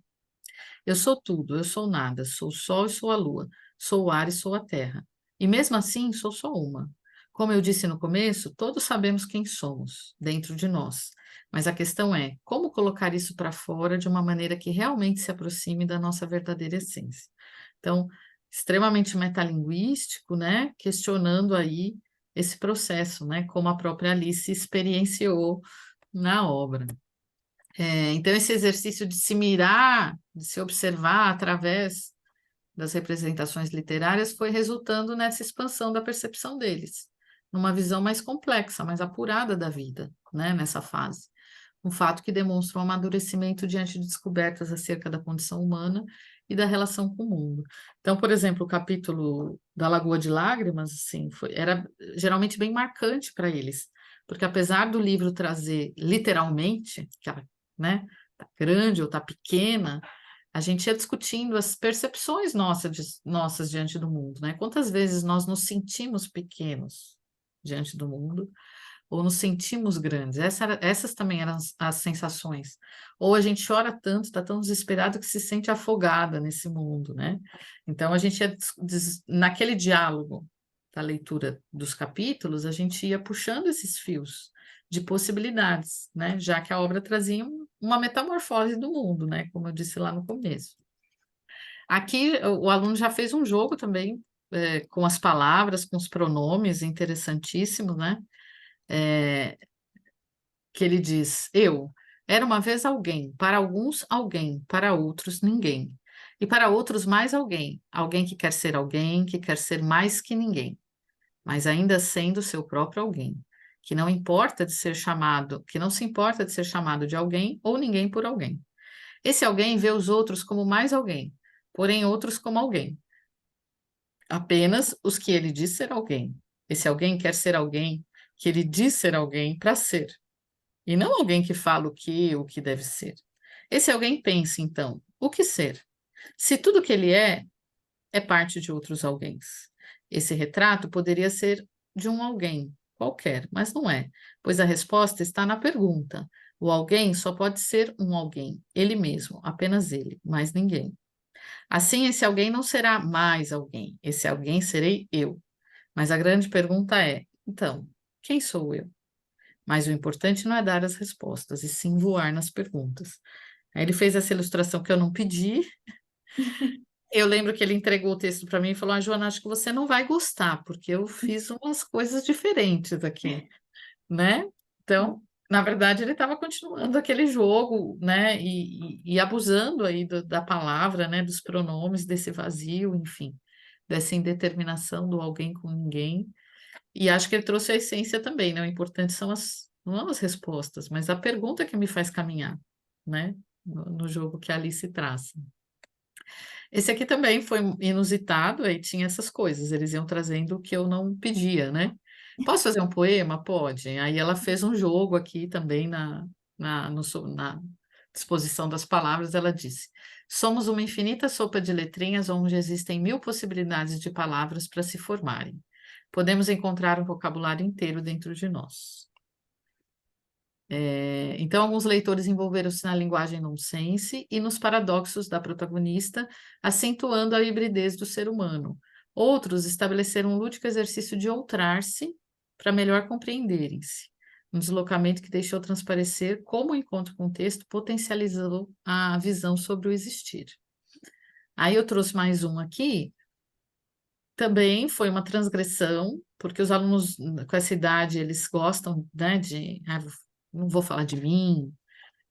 A: Eu sou tudo, eu sou nada, sou o sol e sou a lua, sou o ar e sou a terra. E mesmo assim, sou só uma. Como eu disse no começo, todos sabemos quem somos, dentro de nós. Mas a questão é como colocar isso para fora de uma maneira que realmente se aproxime da nossa verdadeira essência. Então, extremamente metalinguístico, né? Questionando aí esse processo, né? Como a própria Alice experienciou na obra. Então, esse exercício de se mirar, de se observar através das representações literárias foi resultando nessa expansão da percepção deles, numa visão mais complexa, mais apurada da vida, né, nessa fase. Um fato que demonstra um amadurecimento diante de descobertas acerca da condição humana e da relação com o mundo. Então, por exemplo, o capítulo da Lagoa de Lágrimas, assim, era geralmente bem marcante para eles, porque apesar do livro trazer literalmente, que ela, né, tá grande ou tá pequena, a gente ia discutindo as percepções nossas diante do mundo, né? Quantas vezes nós nos sentimos pequenos diante do mundo, ou nos sentimos grandes? Essas também eram as sensações. Ou a gente chora tanto, está tão desesperado que se sente afogada nesse mundo, né? Então, a gente ia, naquele diálogo da leitura dos capítulos, a gente ia puxando esses fios de possibilidades, né? Já que a obra trazia uma metamorfose do mundo, né? Como eu disse lá no começo. Aqui, o aluno já fez um jogo também, com as palavras, com os pronomes, interessantíssimos, né? Que ele diz: eu era uma vez alguém, para alguns alguém, para outros ninguém. E para outros mais alguém, alguém que quer ser mais que ninguém, mas ainda sendo seu próprio alguém, que não importa de ser chamado, que não se importa de ser chamado de alguém ou ninguém por alguém. Esse alguém vê os outros como mais alguém, porém outros como alguém. Apenas os que ele diz ser alguém. Esse alguém quer ser alguém que ele diz ser alguém para ser. E não alguém que fala o que deve ser. Esse alguém pensa, então, o que ser? Se tudo que ele é parte de outros alguéns. Esse retrato poderia ser de um alguém qualquer, mas não é, pois a resposta está na pergunta. O alguém só pode ser um alguém, ele mesmo, apenas ele, mais ninguém. Assim, esse alguém não será mais alguém, esse alguém serei eu. Mas a grande pergunta é: então, quem sou eu? Mas o importante não é dar as respostas, e sim voar nas perguntas. Aí ele fez essa ilustração que eu não pedi. Eu lembro que ele entregou o texto para mim e falou: Joana, acho que você não vai gostar, porque eu fiz umas coisas diferentes aqui, né? Então, na verdade, ele estava continuando aquele jogo, né? E abusando aí da palavra, né? Dos pronomes, desse vazio, enfim, dessa indeterminação do alguém com ninguém. E acho que ele trouxe a essência também, né? O importante são não as respostas, mas a pergunta que me faz caminhar, né? No jogo que a Alice traça. Esse aqui também foi inusitado, aí tinha essas coisas, eles iam trazendo o que eu não pedia, né? Posso fazer um poema? Pode. Aí ela fez um jogo aqui também na disposição das palavras, ela disse: somos uma infinita sopa de letrinhas onde existem 1000 possibilidades de palavras para se formarem. Podemos encontrar um vocabulário inteiro dentro de nós. Então, alguns leitores envolveram-se na linguagem nonsense e nos paradoxos da protagonista, acentuando a hibridez do ser humano. Outros estabeleceram um lúdico exercício de outrar-se para melhor compreenderem-se. Um deslocamento que deixou transparecer como o encontro com o texto potencializou a visão sobre o existir. Aí eu trouxe mais um aqui. Também foi uma transgressão, porque os alunos com essa idade, eles gostam, né, não vou falar de mim,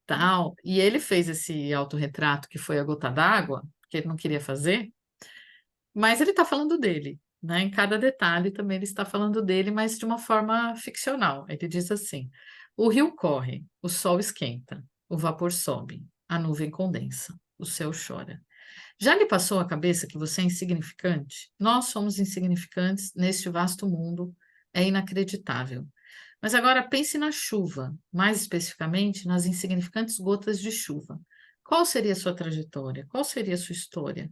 A: tal. E ele fez esse autorretrato que foi a gota d'água, que ele não queria fazer, mas ele está falando dele, né? Em cada detalhe também ele está falando dele, mas de uma forma ficcional. Ele diz assim: o rio corre, o sol esquenta, o vapor sobe, a nuvem condensa, o céu chora. Já lhe passou a cabeça que você é insignificante? Nós somos insignificantes neste vasto mundo, é inacreditável. Mas agora pense na chuva, mais especificamente nas insignificantes gotas de chuva. Qual seria a sua trajetória? Qual seria a sua história?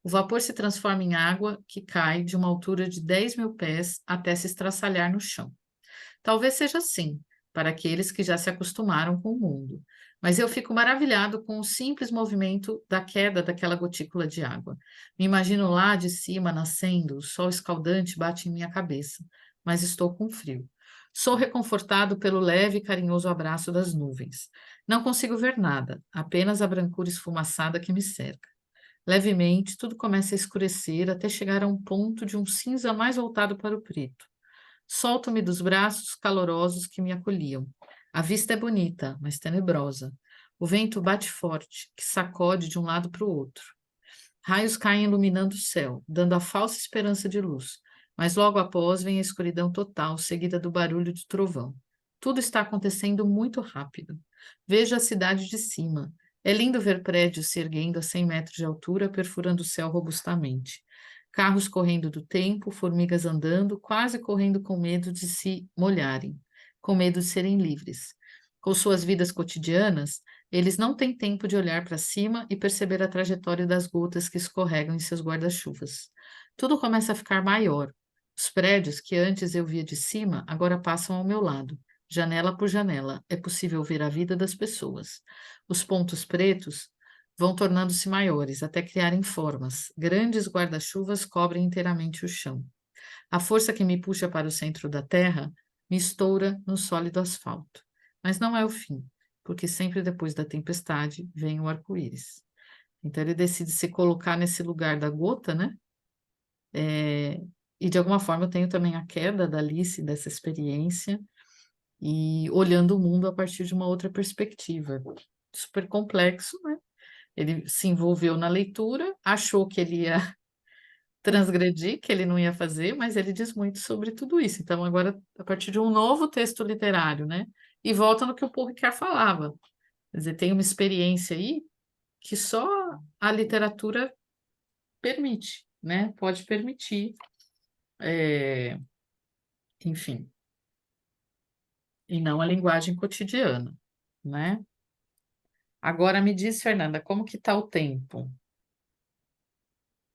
A: O vapor se transforma em água que cai de uma altura de 10.000 pés até se estraçalhar no chão. Talvez seja assim, para aqueles que já se acostumaram com o mundo. Mas eu fico maravilhado com o simples movimento da queda daquela gotícula de água. Me imagino lá de cima nascendo, o sol escaldante bate em minha cabeça, mas estou com frio. Sou reconfortado pelo leve e carinhoso abraço das nuvens. Não consigo ver nada, apenas a brancura esfumaçada que me cerca. Levemente, tudo começa a escurecer até chegar a um ponto de um cinza mais voltado para o preto. Solto-me dos braços calorosos que me acolhiam. A vista é bonita, mas tenebrosa. O vento bate forte, que sacode de um lado para o outro. Raios caem iluminando o céu, dando a falsa esperança de luz, mas logo após vem a escuridão total, seguida do barulho do trovão. Tudo está acontecendo muito rápido. Vejo a cidade de cima. É lindo ver prédios se erguendo a 100 metros de altura, perfurando o céu robustamente. Carros correndo do tempo, formigas andando, quase correndo com medo de se molharem, com medo de serem livres. Com suas vidas cotidianas, Eles não têm tempo de olhar para cima e perceber a trajetória das gotas que escorregam em seus guarda-chuvas. Tudo começa a ficar maior. Os prédios que antes eu via de cima agora passam ao meu lado. Janela por janela, é possível ver a vida das pessoas. Os pontos pretos vão tornando-se maiores até criarem formas. Grandes guarda-chuvas cobrem inteiramente o chão. A força que me puxa para o centro da terra me estoura no sólido asfalto. Mas não é o fim, porque sempre depois da tempestade vem o arco-íris. Então ele decide se colocar nesse lugar da gota, né? E de alguma forma eu tenho também a queda da Alice, dessa experiência, e olhando o mundo a partir de uma outra perspectiva. Super complexo, né? Ele se envolveu na leitura, achou que ele ia transgredir, que ele não ia fazer, mas ele diz muito sobre tudo isso. Então, agora, a partir de um novo texto literário, né? E volta no que o Paul Ricoeur falava. Quer dizer, tem uma experiência aí que só a literatura permite, né? Pode permitir, enfim, e não a linguagem cotidiana, né? Agora me diz, Fernanda, como que está o tempo?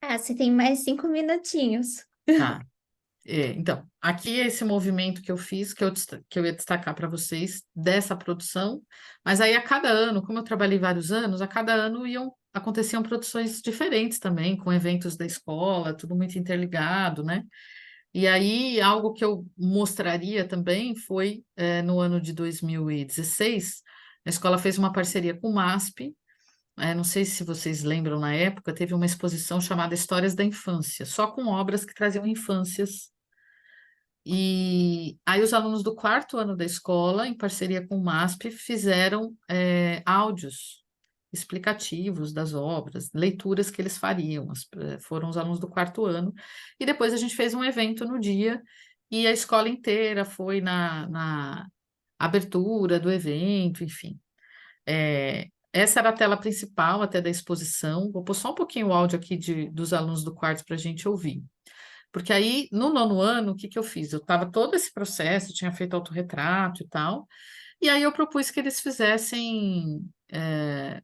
B: Ah, você tem mais 5 minutinhos.
A: Tá. Então, aqui é esse movimento que eu fiz, que eu ia destacar para vocês dessa produção, mas aí a cada ano, como eu trabalhei vários anos, a cada ano aconteciam produções diferentes também, com eventos da escola, tudo muito interligado, né? E aí, algo que eu mostraria também foi, no ano de 2016, a escola fez uma parceria com o MASP, não sei se vocês lembram, na época, teve uma exposição chamada Histórias da Infância, só com obras que traziam infâncias. E aí os alunos do quarto ano da escola, em parceria com o MASP, fizeram áudios explicativos das obras, leituras que eles fariam. Foram os alunos do quarto ano. E depois a gente fez um evento no dia e a escola inteira foi na abertura do evento, enfim. Essa era a tela principal até da exposição. Vou pôr só um pouquinho o áudio aqui dos alunos do quarto para a gente ouvir. Porque aí, no nono ano, o que que eu fiz? Eu estava todo esse processo, tinha feito autorretrato e tal, e aí eu propus que eles fizessem,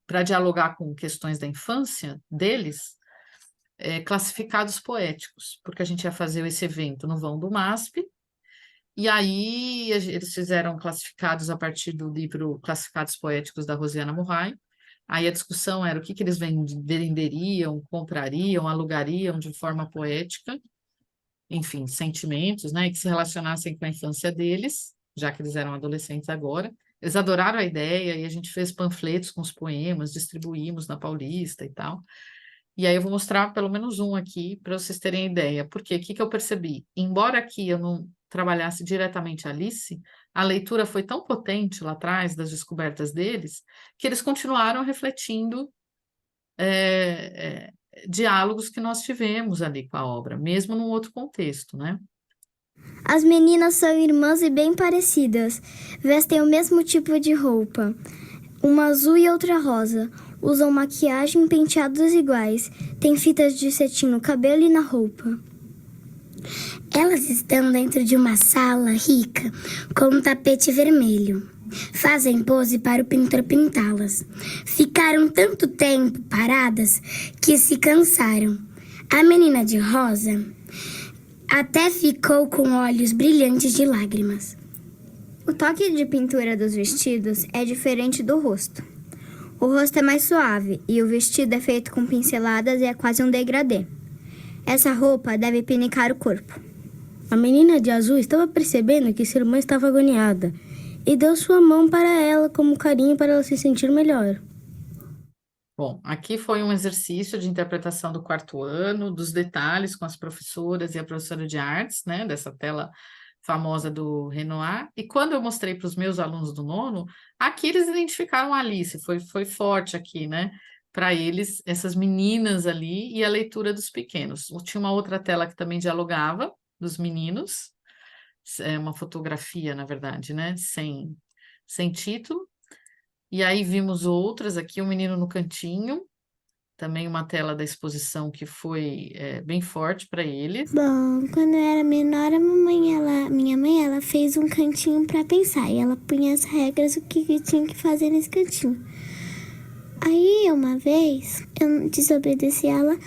A: para dialogar com questões da infância deles, classificados poéticos, porque a gente ia fazer esse evento no vão do MASP, e aí eles fizeram classificados a partir do livro Classificados Poéticos da Rosiana Murray. Aí a discussão era o que que eles venderiam, comprariam, alugariam de forma poética, enfim, sentimentos, né, e que se relacionassem com a infância deles, já que eles eram adolescentes agora. Eles adoraram a ideia e a gente fez panfletos com os poemas, distribuímos na Paulista e tal. E aí eu vou mostrar pelo menos um aqui para vocês terem ideia. Porque o que que eu percebi? Embora aqui eu não trabalhasse diretamente a Alice, a leitura foi tão potente lá atrás das descobertas deles, que eles continuaram refletindo diálogos que nós tivemos ali com a obra, mesmo num outro contexto, né?
D: As meninas são irmãs e bem parecidas. Vestem o mesmo tipo de roupa, uma azul e outra rosa. Usam maquiagem e penteados iguais. Tem fitas de cetim no cabelo e na roupa. Elas estão dentro de uma sala rica, com um tapete vermelho. Fazem pose para o pintor pintá-las. Ficaram tanto tempo paradas que se cansaram. A menina de rosa até ficou com olhos brilhantes de lágrimas.
B: O toque de pintura dos vestidos é diferente do rosto. O rosto é mais suave e o vestido é feito com pinceladas e é quase um degradê. Essa roupa deve pinicar o corpo.
D: A menina de azul estava percebendo que sua irmã estava agoniada e deu sua mão para ela como carinho para ela se sentir melhor.
A: Bom, aqui foi um exercício de interpretação do quarto ano, dos detalhes com as professoras e a professora de artes, né, dessa tela famosa do Renoir. E quando eu mostrei para os meus alunos do nono, aqui eles identificaram a Alice, foi forte aqui, né? Para eles, essas meninas ali e a leitura dos pequenos. Tinha uma outra tela que também dialogava, dos meninos, uma fotografia, na verdade, né? Sem título. E aí vimos outras aqui, um menino no cantinho, também uma tela da exposição que foi bem forte para ele.
D: Bom, quando eu era menor, minha mãe, ela fez um cantinho para pensar. E ela punha as regras, o que tinha que fazer nesse cantinho. Aí, uma vez, eu desobedeci ela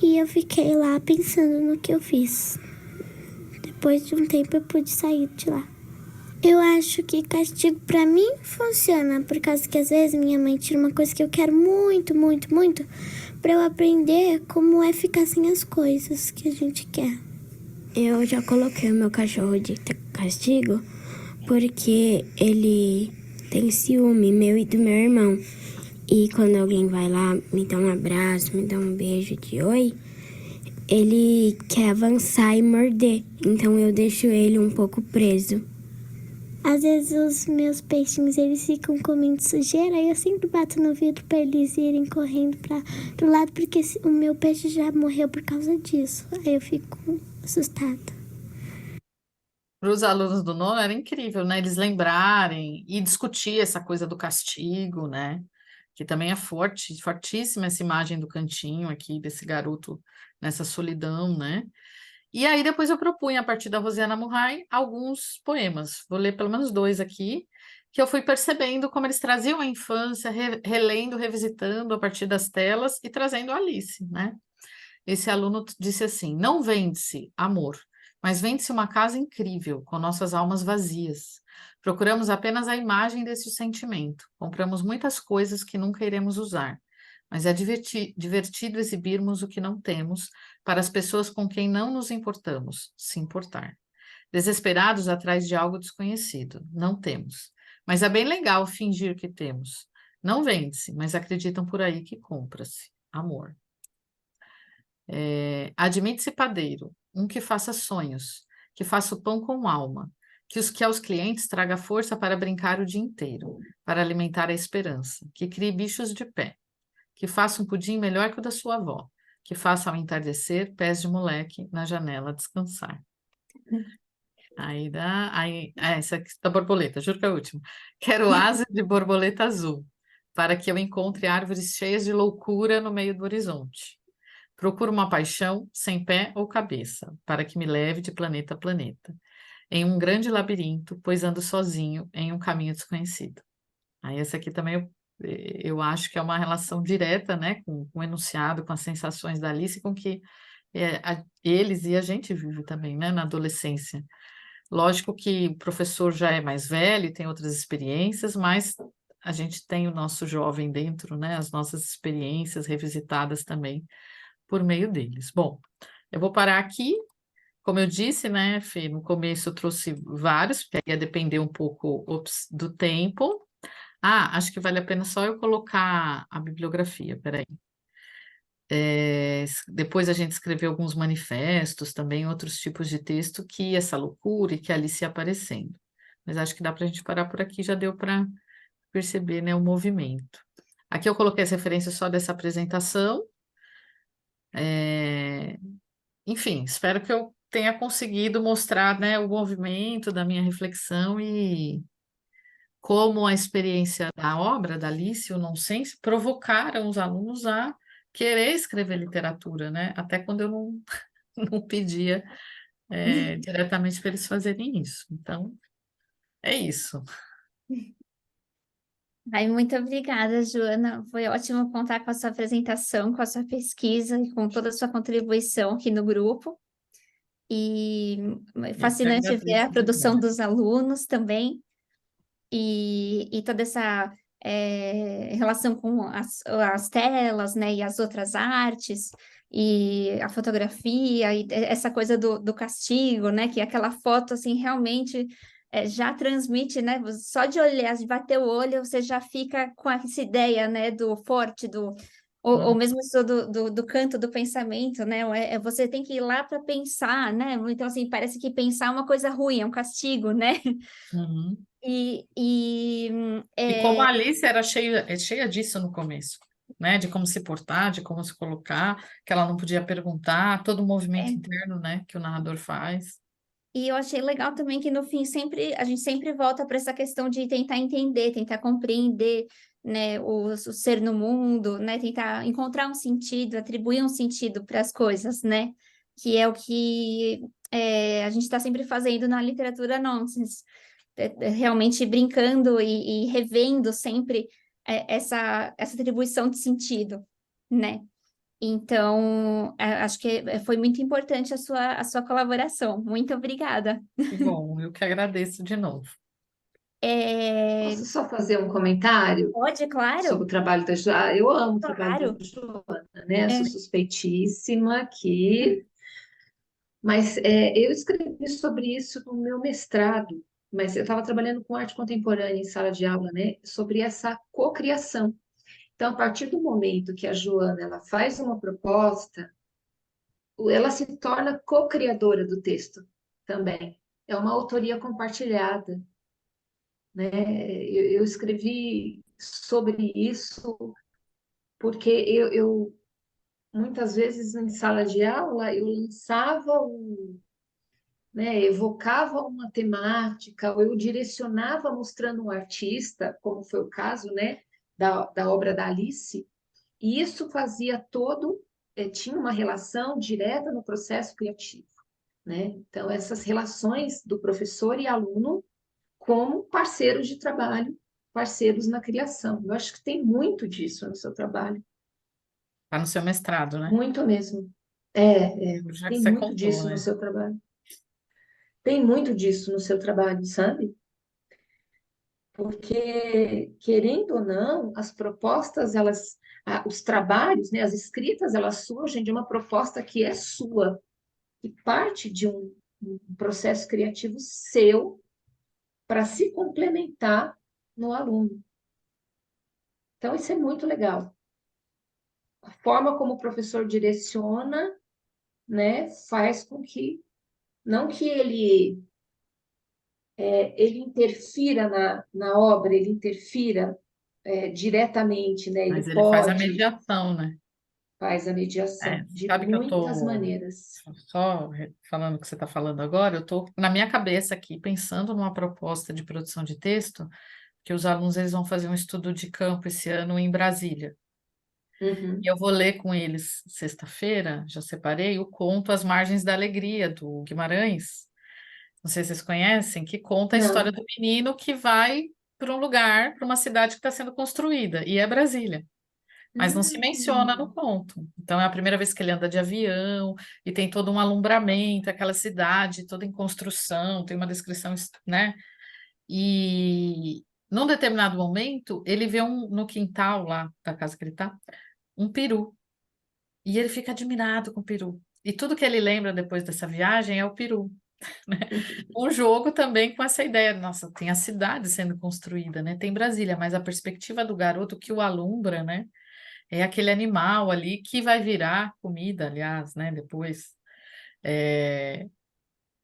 D: e eu fiquei lá pensando no que eu fiz. Depois de um tempo, eu pude sair de lá. Eu acho que castigo pra mim funciona, por causa que às vezes minha mãe tira uma coisa que eu quero muito, muito, muito, pra eu aprender como é ficar sem as coisas que a gente quer. Eu já coloquei o meu cachorro de castigo porque ele tem ciúme meu e do meu irmão. E quando alguém vai lá, me dá um abraço, me dá um beijo de oi, ele quer avançar e morder. Então eu deixo ele um pouco preso. Às vezes os meus peixinhos, eles ficam comendo sujeira, aí eu sempre bato no vidro para eles irem correndo pro lado, porque o meu peixe já morreu por causa disso. Aí eu fico assustada.
A: Para os alunos do nono era incrível, né? Eles lembrarem e discutir essa coisa do castigo, né? Que também é forte, fortíssima essa imagem do cantinho aqui, desse garoto nessa solidão, né? E aí depois eu propunha, a partir da Rosiana Murray, alguns poemas. Vou ler pelo menos 2 aqui, que eu fui percebendo como eles traziam a infância, relendo, revisitando a partir das telas e trazendo a Alice, né? Esse aluno disse assim: não vende-se amor, mas vende-se uma casa incrível, com nossas almas vazias. Procuramos apenas a imagem desse sentimento. Compramos muitas coisas que nunca iremos usar, mas é divertido exibirmos o que não temos para as pessoas com quem não nos importamos, se importar. Desesperados atrás de algo desconhecido, não temos. Mas é bem legal fingir que temos. Não vende-se, mas acreditam por aí que compra-se. Amor. Admite-se padeiro, um que faça sonhos, que faça o pão com alma, que aos clientes traga força para brincar o dia inteiro, para alimentar a esperança, que crie bichos de pé, que faça um pudim melhor que o da sua avó, que faça ao entardecer pés de moleque na janela descansar. Essa aqui da borboleta, juro que é a última. Quero asas de borboleta azul, para que eu encontre árvores cheias de loucura no meio do horizonte. Procuro uma paixão sem pé ou cabeça, para que me leve de planeta a planeta, em um grande labirinto, pois ando sozinho em um caminho desconhecido. Aí essa aqui também eu acho que é uma relação direta, né, com o enunciado, com as sensações da Alice, com que eles e a gente vive também, né, na adolescência. Lógico que o professor já é mais velho, tem outras experiências, mas a gente tem o nosso jovem dentro, né, as nossas experiências revisitadas também por meio deles. Bom, eu vou parar aqui. Como eu disse, né, Fê, no começo eu trouxe vários, porque ia depender um pouco do tempo. Acho que vale a pena só eu colocar a bibliografia, peraí. Depois a gente escreveu alguns manifestos, também outros tipos de texto que essa loucura e que ali se aparecendo. Mas acho que dá para a gente parar por aqui, já deu para perceber, né, o movimento. Aqui eu coloquei as referências só dessa apresentação. Enfim, espero que eu tenha conseguido mostrar, né, o movimento da minha reflexão e como a experiência da obra da Alice, o nonsense, provocaram os alunos a querer escrever literatura, né? Até quando eu não, não pedia diretamente para eles fazerem isso. Então, é isso.
E: Ai, muito obrigada, Joana. Foi ótimo contar com a sua apresentação, com a sua pesquisa e com toda a sua contribuição aqui no grupo. E fascinante ver a produção dos alunos também e toda essa relação com as telas, né, e as outras artes e a fotografia e essa coisa do castigo, né, que aquela foto assim realmente já transmite, né, só de olhar, de bater o olho, você já fica com essa ideia, né, do forte, ou mesmo isso do canto do pensamento, né? Você tem que ir lá para pensar, né? Então, assim, parece que pensar é uma coisa ruim, é um castigo, né?
A: Uhum.
E: E
A: como a Alice era cheia disso no começo, né? De como se portar, de como se colocar, que ela não podia perguntar, todo o movimento interno, né, que o narrador faz.
E: E eu achei legal também que no fim a gente sempre volta para essa questão de tentar entender, tentar compreender, né, o ser no mundo, né, tentar encontrar um sentido, atribuir um sentido para as coisas, né, que é o que a gente está sempre fazendo na literatura nonsense, realmente brincando e revendo sempre essa atribuição de sentido, né? Então, acho que foi muito importante a sua colaboração. Muito obrigada.
A: Que bom, eu que agradeço de novo.
C: Posso só fazer um comentário
E: Pode,
C: sobre
E: claro,
C: o trabalho da Joana? Eu amo o trabalho
E: claro.
C: da Joana, né? Sou
E: É,
C: suspeitíssima aqui, mas eu escrevi sobre isso no meu mestrado, mas eu estava trabalhando com arte contemporânea em sala de aula, né? Sobre essa cocriação. Então, a partir do momento que a Joana ela faz uma proposta, ela se torna co-criadora do texto também. É uma autoria compartilhada, né? Eu escrevi sobre isso porque muitas vezes em sala de aula eu lançava né, evocava uma temática, ou eu direcionava mostrando um artista, como foi o caso, né, da obra da Alice, e isso fazia tinha uma relação direta no processo criativo, né? Então, essas relações do professor e aluno como parceiros de trabalho, parceiros na criação. Eu acho que tem muito disso no seu trabalho,
A: Tá no seu mestrado, né?
C: muito mesmo.
A: Já que
C: Tem
A: você
C: muito
A: contou,
C: disso no
A: né?
C: seu trabalho. Tem muito disso no seu trabalho, sabe? Porque, querendo ou não, as propostas, os trabalhos, né, as escritas, elas surgem de uma proposta que é sua, que parte de um processo criativo seu para se complementar no aluno. Então, isso é muito legal. A forma como o professor direciona, né, faz com que, não que ele interfira na obra, ele interfira diretamente, né? Ele
A: Mas ele faz a
C: pode,
A: mediação, né?
C: faz a mediação de
A: Sabe que eu
C: muitas
A: tô
C: maneiras.
A: só falando o que você está falando agora, eu tô na minha cabeça aqui pensando numa proposta de produção de texto que os alunos eles vão fazer um estudo de campo esse ano em Brasília. E
C: Uhum.
A: eu vou ler com eles sexta-feira, já separei, o conto As Margens da Alegria, do Guimarães. Não sei se vocês conhecem, que conta a história
C: Não.
A: do menino que vai para um lugar, para uma cidade que está sendo construída, e é Brasília. Mas não se menciona no
C: Hum.
A: conto. Então é a primeira vez que ele anda de avião e tem todo um alumbramento, aquela cidade toda em construção, tem uma descrição, né? E num determinado momento ele vê no quintal lá da casa que ele tá, um peru. E ele fica admirado com o peru. E tudo que ele lembra depois dessa viagem é o peru. Né? Um jogo também com essa ideia, nossa, tem a cidade sendo construída, né? Tem Brasília, mas a perspectiva do garoto que o alumbra, né? É aquele animal ali que vai virar comida, aliás, né? Depois. É,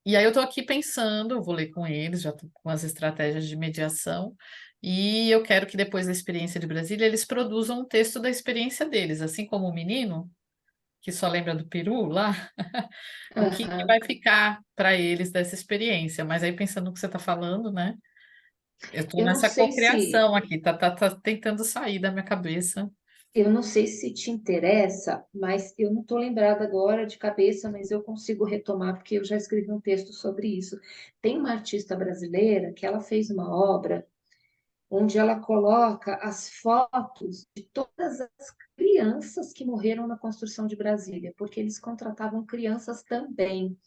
A: E aí eu estou aqui pensando, eu vou ler com eles, já tô com as estratégias de mediação, e eu quero que depois da experiência de Brasília eles produzam um texto da experiência deles, assim como o menino, que só lembra do peru lá, o que vai
C: Aham.
A: ficar para eles dessa experiência. Mas aí pensando no que você está falando, né? Eu estou
C: Eu não
A: nessa
C: sei se
A: cocriação aqui, tá tentando sair da minha cabeça.
C: eu não sei se te interessa, mas eu não estou lembrada agora de cabeça, mas eu consigo retomar porque eu já escrevi um texto sobre isso. Tem uma artista brasileira que ela fez uma obra onde ela coloca as fotos de todas as crianças que morreram na construção de Brasília, porque eles contratavam crianças também.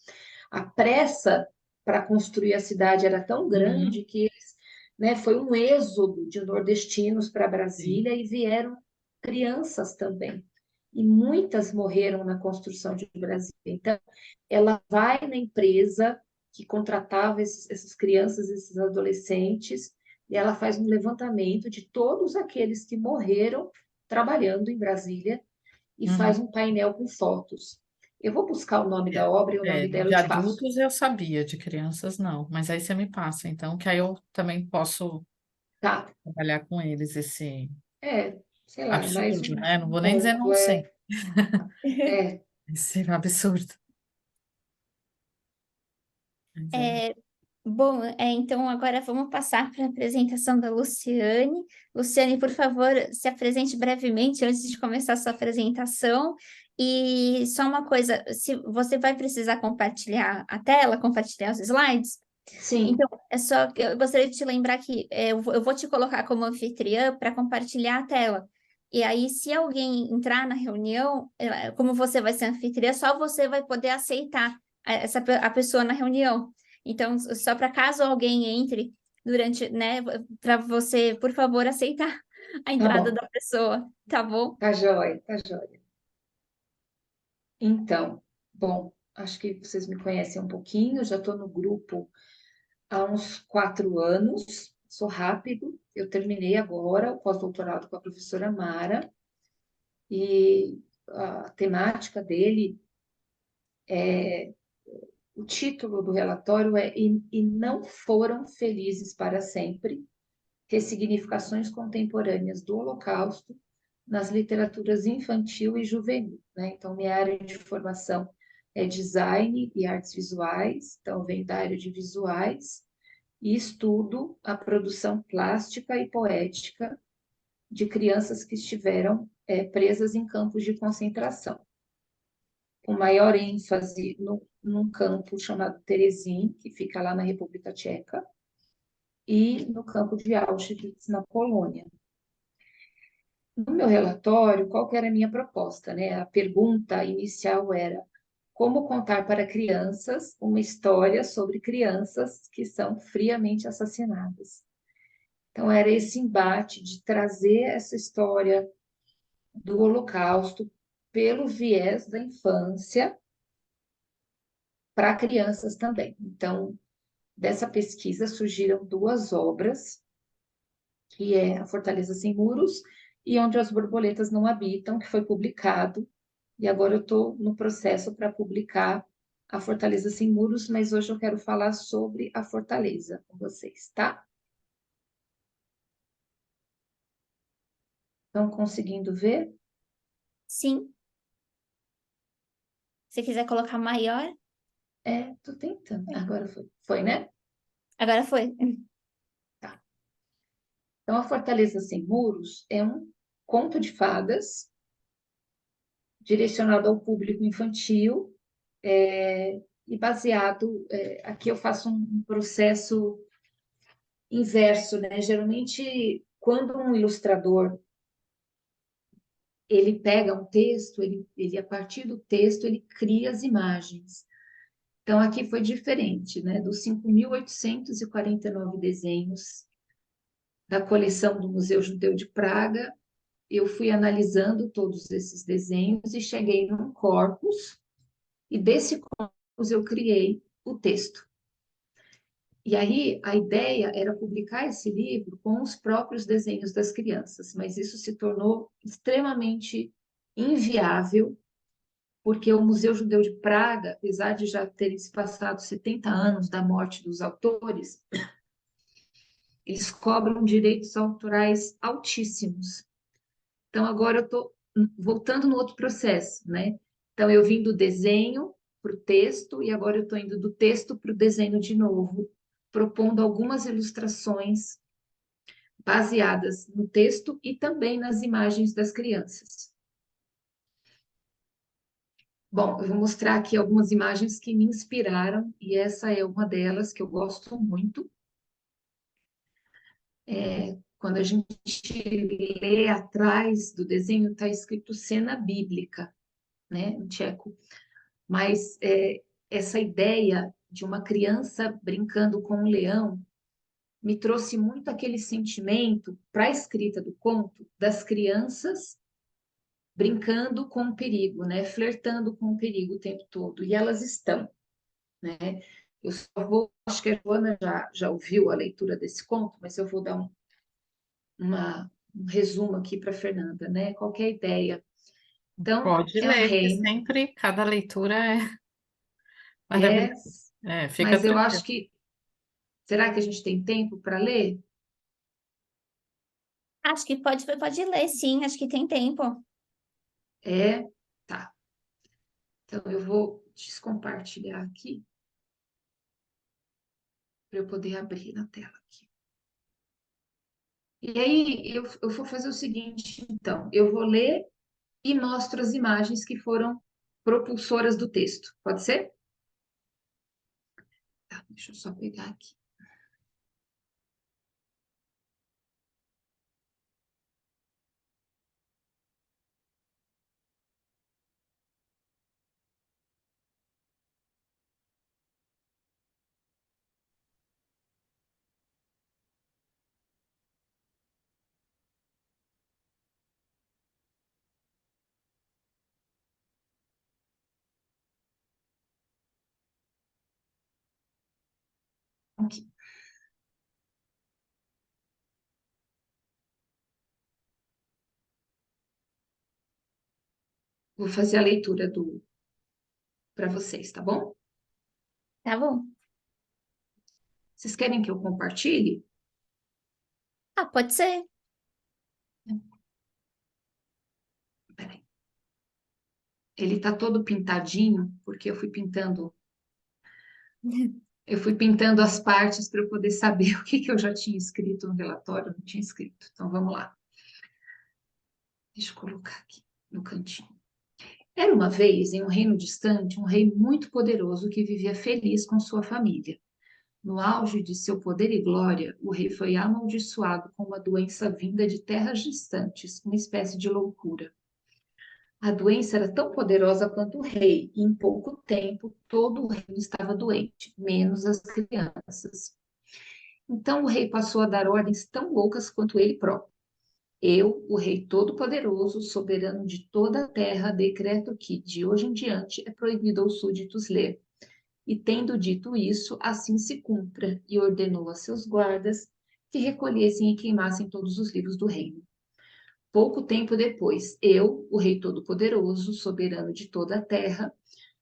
C: A pressa para construir a cidade era tão
A: Uhum,
C: grande que eles, né, foi um êxodo de nordestinos para
A: sim.
C: Brasília e vieram crianças também. E muitas morreram na construção de Brasília. Então, ela vai na empresa que contratava essas crianças, esses adolescentes, e ela faz um levantamento de todos aqueles que morreram trabalhando em Brasília e faz
A: Uhum.
C: um painel com fotos. Eu vou buscar o nome da obra e o nome dela
A: De
C: eu te passo.
A: adultos eu sabia, de crianças não, mas aí você me passa, então, que aí eu também posso
C: Tá?
A: trabalhar com eles
C: Sei lá, é mais
A: absurdo, né? Não
C: um
A: vou nem dizer
C: ponto.
A: não sei,
C: É,
A: esse absurdo. Mas
E: É, bom, então agora vamos passar para a apresentação da Luciane. Luciane, por favor, se apresente brevemente antes de começar a sua apresentação. E só uma coisa, se você vai precisar compartilhar a tela, compartilhar os slides,
C: Sim,
E: Então, é só que eu gostaria de te lembrar que eu vou te colocar como anfitriã para compartilhar a tela. E aí, se alguém entrar na reunião, como você vai ser anfitriã, só você vai poder aceitar a pessoa na reunião. Então, só para caso alguém entre durante, né, para você, por favor, aceitar a
C: tá
E: entrada
C: bom,
E: da pessoa, tá bom?
C: tá joia, tá joia. Então, bom, acho que vocês me conhecem um pouquinho, já estou no grupo há uns 4 anos, sou rápido, eu terminei agora o pós-doutorado com a professora Mara, e a temática dele, o título do relatório é E não foram felizes para sempre, ressignificações contemporâneas do Holocausto nas literaturas infantil e juvenil, né? Então, minha área de formação é design e artes visuais, então venho da área de visuais e estudo a produção plástica e poética de crianças que estiveram presas em campos de concentração, com maior ênfase num campo chamado Terezin, que fica lá na República Tcheca, e no campo de Auschwitz, na Polônia. No meu relatório, qual que era a minha proposta, né? A pergunta inicial era: como contar para crianças uma história sobre crianças que são friamente assassinadas? Então, era esse embate de trazer essa história do Holocausto pelo viés da infância para crianças também. Então, dessa pesquisa surgiram 2 obras, que é A Fortaleza Sem Muros e Onde as Borboletas Não Habitam, que foi publicado, e agora eu estou no processo para publicar A Fortaleza Sem Muros, mas hoje eu quero falar sobre a Fortaleza com vocês, tá? Estão conseguindo ver?
E: Sim. Se quiser colocar maior,
C: Estou tentando. Agora foi. Foi, né?
E: agora foi.
C: Tá. Então, A Fortaleza Sem Muros é um conto de fadas direcionado ao público infantil, e baseado, aqui eu faço um processo inverso, né? Geralmente, quando um ilustrador ele pega um texto, ele a partir do texto ele cria as imagens. Então aqui foi diferente, né? Dos 5.849 desenhos da coleção do Museu Judeu de Praga, eu fui analisando todos esses desenhos e cheguei num corpus, e desse corpus eu criei o texto. E aí a ideia era publicar esse livro com os próprios desenhos das crianças, mas isso se tornou extremamente inviável, porque o Museu Judeu de Praga, apesar de já terem se passado 70 anos da morte dos autores, eles cobram direitos autorais altíssimos. Então agora eu estou voltando no outro processo, né? Então eu vim do desenho para o texto e agora eu estou indo do texto para o desenho de novo, propondo algumas ilustrações baseadas no texto e também nas imagens das crianças. Bom, eu vou mostrar aqui algumas imagens que me inspiraram, e essa é uma delas que eu gosto muito. Quando a gente lê atrás do desenho, está escrito cena bíblica, né, em tcheco. Mas essa ideia de uma criança brincando com um leão me trouxe muito aquele sentimento para a escrita do conto das crianças brincando com o perigo, né? Flertando com o perigo o tempo todo. E elas estão, né? Eu só vou, acho que a Joana já ouviu a leitura desse conto, mas eu vou dar um resumo aqui para a Fernanda, né? Qual que é a ideia? Então,
A: Pode
C: é um
A: ler, que
C: reino,
A: sempre cada leitura é
C: é,
A: maravilhosa. Fica
C: mas eu
A: tranquilo.
C: acho que, será que a gente tem tempo para ler?
E: Acho que pode ler, sim, acho que tem tempo.
C: Tá. Então, eu vou descompartilhar aqui para eu poder abrir na tela aqui. E aí, eu vou fazer o seguinte, então, eu vou ler e mostro as imagens que foram propulsoras do texto. Pode ser? Tá, Deixa eu só pegar aqui. Aqui. Vou fazer a leitura para vocês, tá bom?
E: Tá bom.
C: Vocês querem que eu compartilhe?
E: Ah, pode ser.
C: Peraí. Ele tá todo pintadinho, porque eu fui pintando as partes para eu poder saber o que eu já tinha escrito no relatório, eu não tinha escrito. Então vamos lá. Deixa eu colocar aqui no cantinho. Era uma vez, em um reino distante, um rei muito poderoso que vivia feliz com sua família. No auge de seu poder e glória, o rei foi amaldiçoado com uma doença vinda de terras distantes, uma espécie de loucura. A doença era tão poderosa quanto o rei, e em pouco tempo todo o reino estava doente, menos as crianças. Então o rei passou a dar ordens tão loucas quanto ele próprio. Eu, o Rei Todo-Poderoso, soberano de toda a terra, decreto que, de hoje em diante, é proibido aos súditos ler. E tendo dito isso, assim se cumpra, e ordenou a seus guardas que recolhessem e queimassem todos os livros do reino. Pouco tempo depois, eu, o Rei Todo-Poderoso, soberano de toda a terra,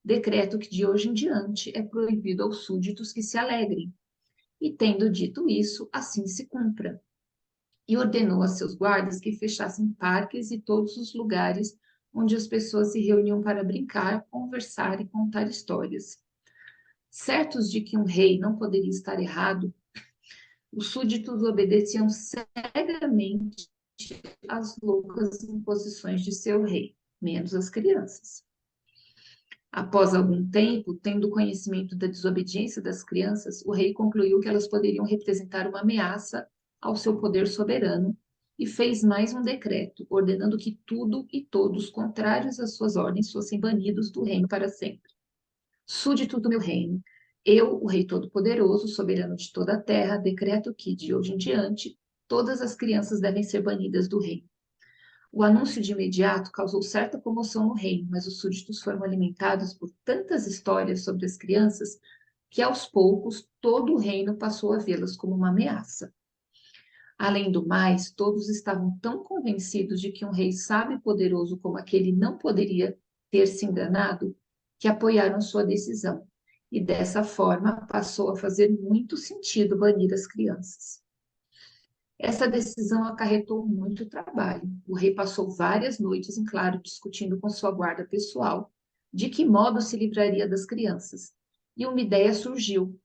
C: decreto que de hoje em diante é proibido aos súditos que se alegrem. E tendo dito isso, assim se cumpra. E ordenou a seus guardas que fechassem parques e todos os lugares onde as pessoas se reuniam para brincar, conversar e contar histórias. Certos de que um rei não poderia estar errado, os súditos obedeciam cegamente às loucas imposições de seu rei, menos as crianças. Após algum tempo, tendo conhecimento da desobediência das crianças, o rei concluiu que elas poderiam representar uma ameaça ao seu poder soberano e fez mais um decreto, ordenando que tudo e todos contrários às suas ordens fossem banidos do reino para sempre. Súdito do meu reino, eu, o Rei Todo-Poderoso, soberano de toda a terra, decreto que, de hoje em diante, todas as crianças devem ser banidas do reino. O anúncio de imediato causou certa comoção no reino, mas os súditos foram alimentados por tantas histórias sobre as crianças que, aos poucos, todo o reino passou a vê-las como uma ameaça. Além do mais, todos estavam tão convencidos de que um rei sábio e poderoso como aquele não poderia ter se enganado, que apoiaram sua decisão. E dessa forma passou a fazer muito sentido banir as crianças. Essa decisão acarretou muito trabalho. O rei passou várias noites em claro discutindo com sua guarda pessoal de que modo se livraria das crianças. E uma ideia surgiu.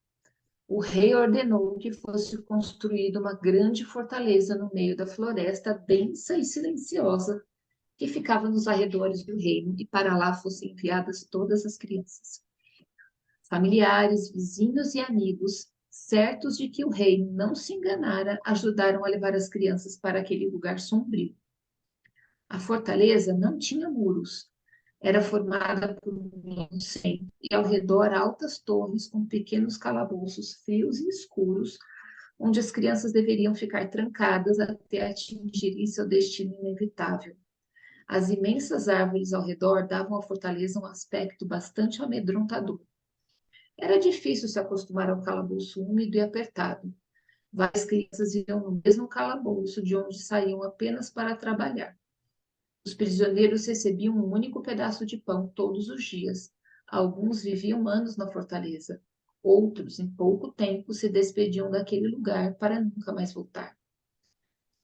C: O rei ordenou que fosse construída uma grande fortaleza no meio da floresta densa e silenciosa que ficava nos arredores do reino, e para lá fossem enviadas todas as crianças. Familiares, vizinhos e amigos, certos de que o rei não se enganara, ajudaram a levar as crianças para aquele lugar sombrio. A fortaleza não tinha muros, era formada por um centro e ao redor altas torres com pequenos calabouços frios e escuros, onde as crianças deveriam ficar trancadas até atingirem seu destino inevitável. As imensas árvores ao redor davam à fortaleza um aspecto bastante amedrontador. Era difícil se acostumar ao calabouço úmido e apertado. Várias crianças viviam no mesmo calabouço, de onde saíam apenas para trabalhar. Os prisioneiros recebiam um único pedaço de pão todos os dias. Alguns viviam anos na fortaleza. Outros, em pouco tempo, se despediam daquele lugar para nunca mais voltar.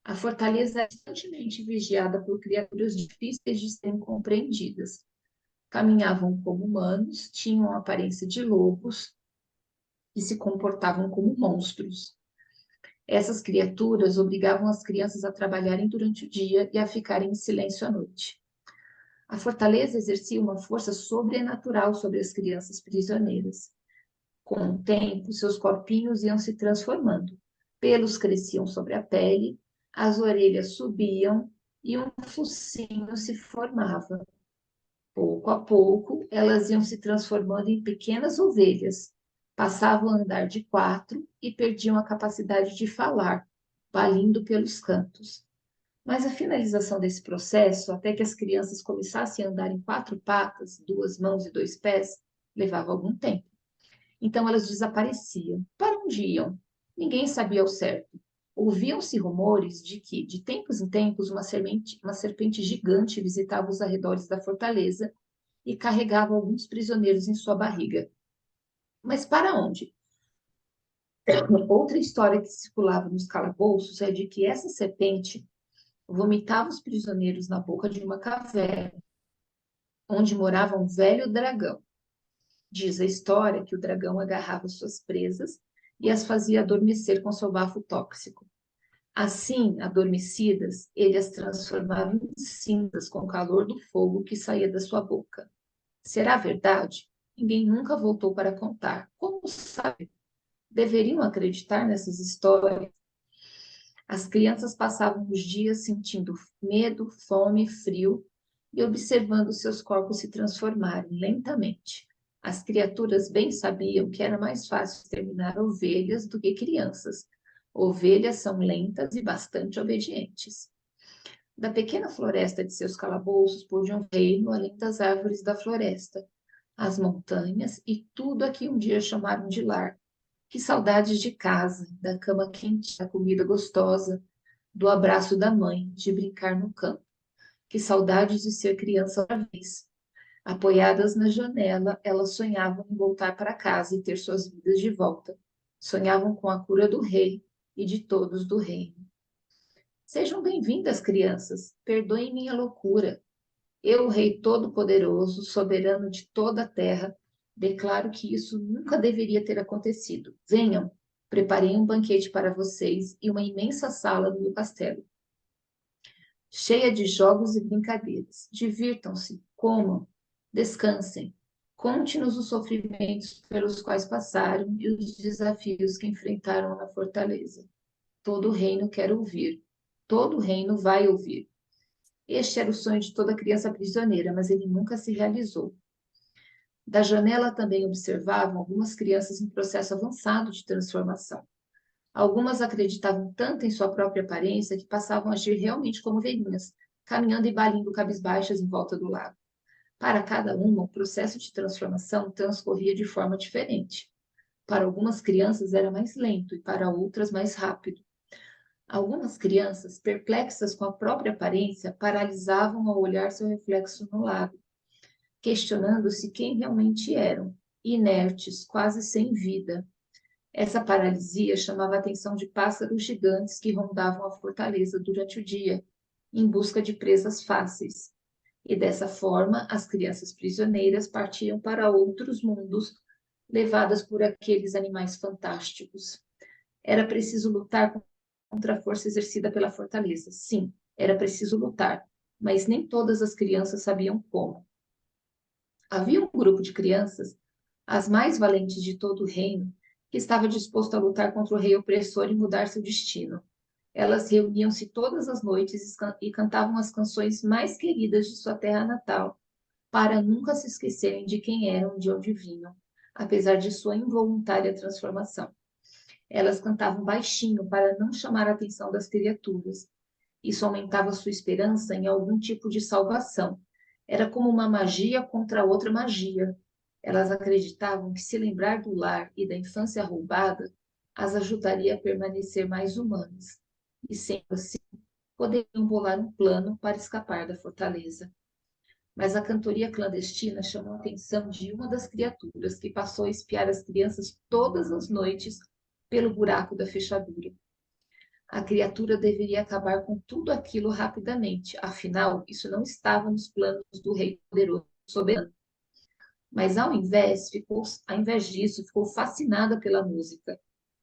C: A fortaleza era constantemente vigiada por criaturas difíceis de serem compreendidas. Caminhavam como humanos, tinham a aparência de lobos e se comportavam como monstros. Essas criaturas obrigavam as crianças a trabalharem durante o dia e a ficarem em silêncio à noite. A fortaleza exercia uma força sobrenatural sobre as crianças prisioneiras. Com o tempo, seus corpinhos iam se transformando. Pelos cresciam sobre a pele, as orelhas subiam e um focinho se formava. Pouco a pouco, elas iam se transformando em pequenas ovelhas, passavam a andar de quatro e perdiam a capacidade de falar, balindo pelos cantos. Mas a finalização desse processo, até que as crianças começassem a andar em quatro patas, duas mãos e dois pés, levava algum tempo. Então elas desapareciam. Para onde iam? Ninguém sabia ao certo. Ouviam-se rumores de que, de tempos em tempos, uma serpente gigante visitava os arredores da fortaleza e carregava alguns prisioneiros em sua barriga. Mas para onde? Outra história que circulava nos calabouços é de que essa serpente vomitava os prisioneiros na boca de uma caverna, onde morava um velho dragão. Diz a história que o dragão agarrava suas presas e as fazia adormecer com seu bafo tóxico. Assim, adormecidas, ele as transformava em cinzas com o calor do fogo que saía da sua boca. Será verdade? Ninguém nunca voltou para contar. Como sabe? Deveriam acreditar nessas histórias. As crianças passavam os dias sentindo medo, fome, frio e observando seus corpos se transformarem lentamente. As criaturas bem sabiam que era mais fácil exterminar ovelhas do que crianças. Ovelhas são lentas e bastante obedientes. Da pequena floresta de seus calabouços podiam ver reino além das árvores da floresta, as montanhas e tudo a que um dia chamaram de lar. Que saudades de casa, da cama quente, da comida gostosa, do abraço da mãe, de brincar no campo. Que saudades de ser criança outra vez. Apoiadas na janela, elas sonhavam em voltar para casa e ter suas vidas de volta. Sonhavam com a cura do rei e de todos do reino. Sejam bem-vindas, crianças. Perdoem minha loucura. Eu, o Rei Todo-Poderoso, soberano de toda a terra, declaro que isso nunca deveria ter acontecido. Venham, preparei um banquete para vocês e uma imensa sala no meu castelo, cheia de jogos e brincadeiras. Divirtam-se, comam, descansem. Conte-nos os sofrimentos pelos quais passaram e os desafios que enfrentaram na fortaleza. Todo o reino quer ouvir. Todo o reino vai ouvir. Este era o sonho de toda criança prisioneira, mas ele nunca se realizou. Da janela também observavam algumas crianças em processo avançado de transformação. Algumas acreditavam tanto em sua própria aparência que passavam a agir realmente como velhinhas, caminhando e balindo cabisbaixas em volta do lago. Para cada uma, o processo de transformação transcorria de forma diferente. Para algumas crianças era mais lento e para outras mais rápido. Algumas crianças, perplexas com a própria aparência, paralisavam ao olhar seu reflexo no lago, questionando-se quem realmente eram, inertes, quase sem vida. Essa paralisia chamava a atenção de pássaros gigantes que rondavam a fortaleza durante o dia, em busca de presas fáceis. E dessa forma, as crianças prisioneiras partiam para outros mundos, levadas por aqueles animais fantásticos. Era preciso lutar contra a força exercida pela fortaleza. Sim, era preciso lutar, mas nem todas as crianças sabiam como. Havia um grupo de crianças, as mais valentes de todo o reino, que estava disposto a lutar contra o rei opressor e mudar seu destino. Elas reuniam-se todas as noites e cantavam as canções mais queridas de sua terra natal, para nunca se esquecerem de quem eram e de onde vinham, apesar de sua involuntária transformação. Elas cantavam baixinho para não chamar a atenção das criaturas. Isso aumentava sua esperança em algum tipo de salvação. Era como uma magia contra outra magia. Elas acreditavam que se lembrar do lar e da infância roubada as ajudaria a permanecer mais humanas. E sendo assim, poderiam bolar um plano para escapar da fortaleza. Mas a cantoria clandestina chamou a atenção de uma das criaturas que passou a espiar as crianças todas as noites pelo buraco da fechadura. A criatura deveria acabar com tudo aquilo rapidamente, afinal, isso não estava nos planos do rei poderoso soberano. Mas ao invés disso, ficou fascinada pela música.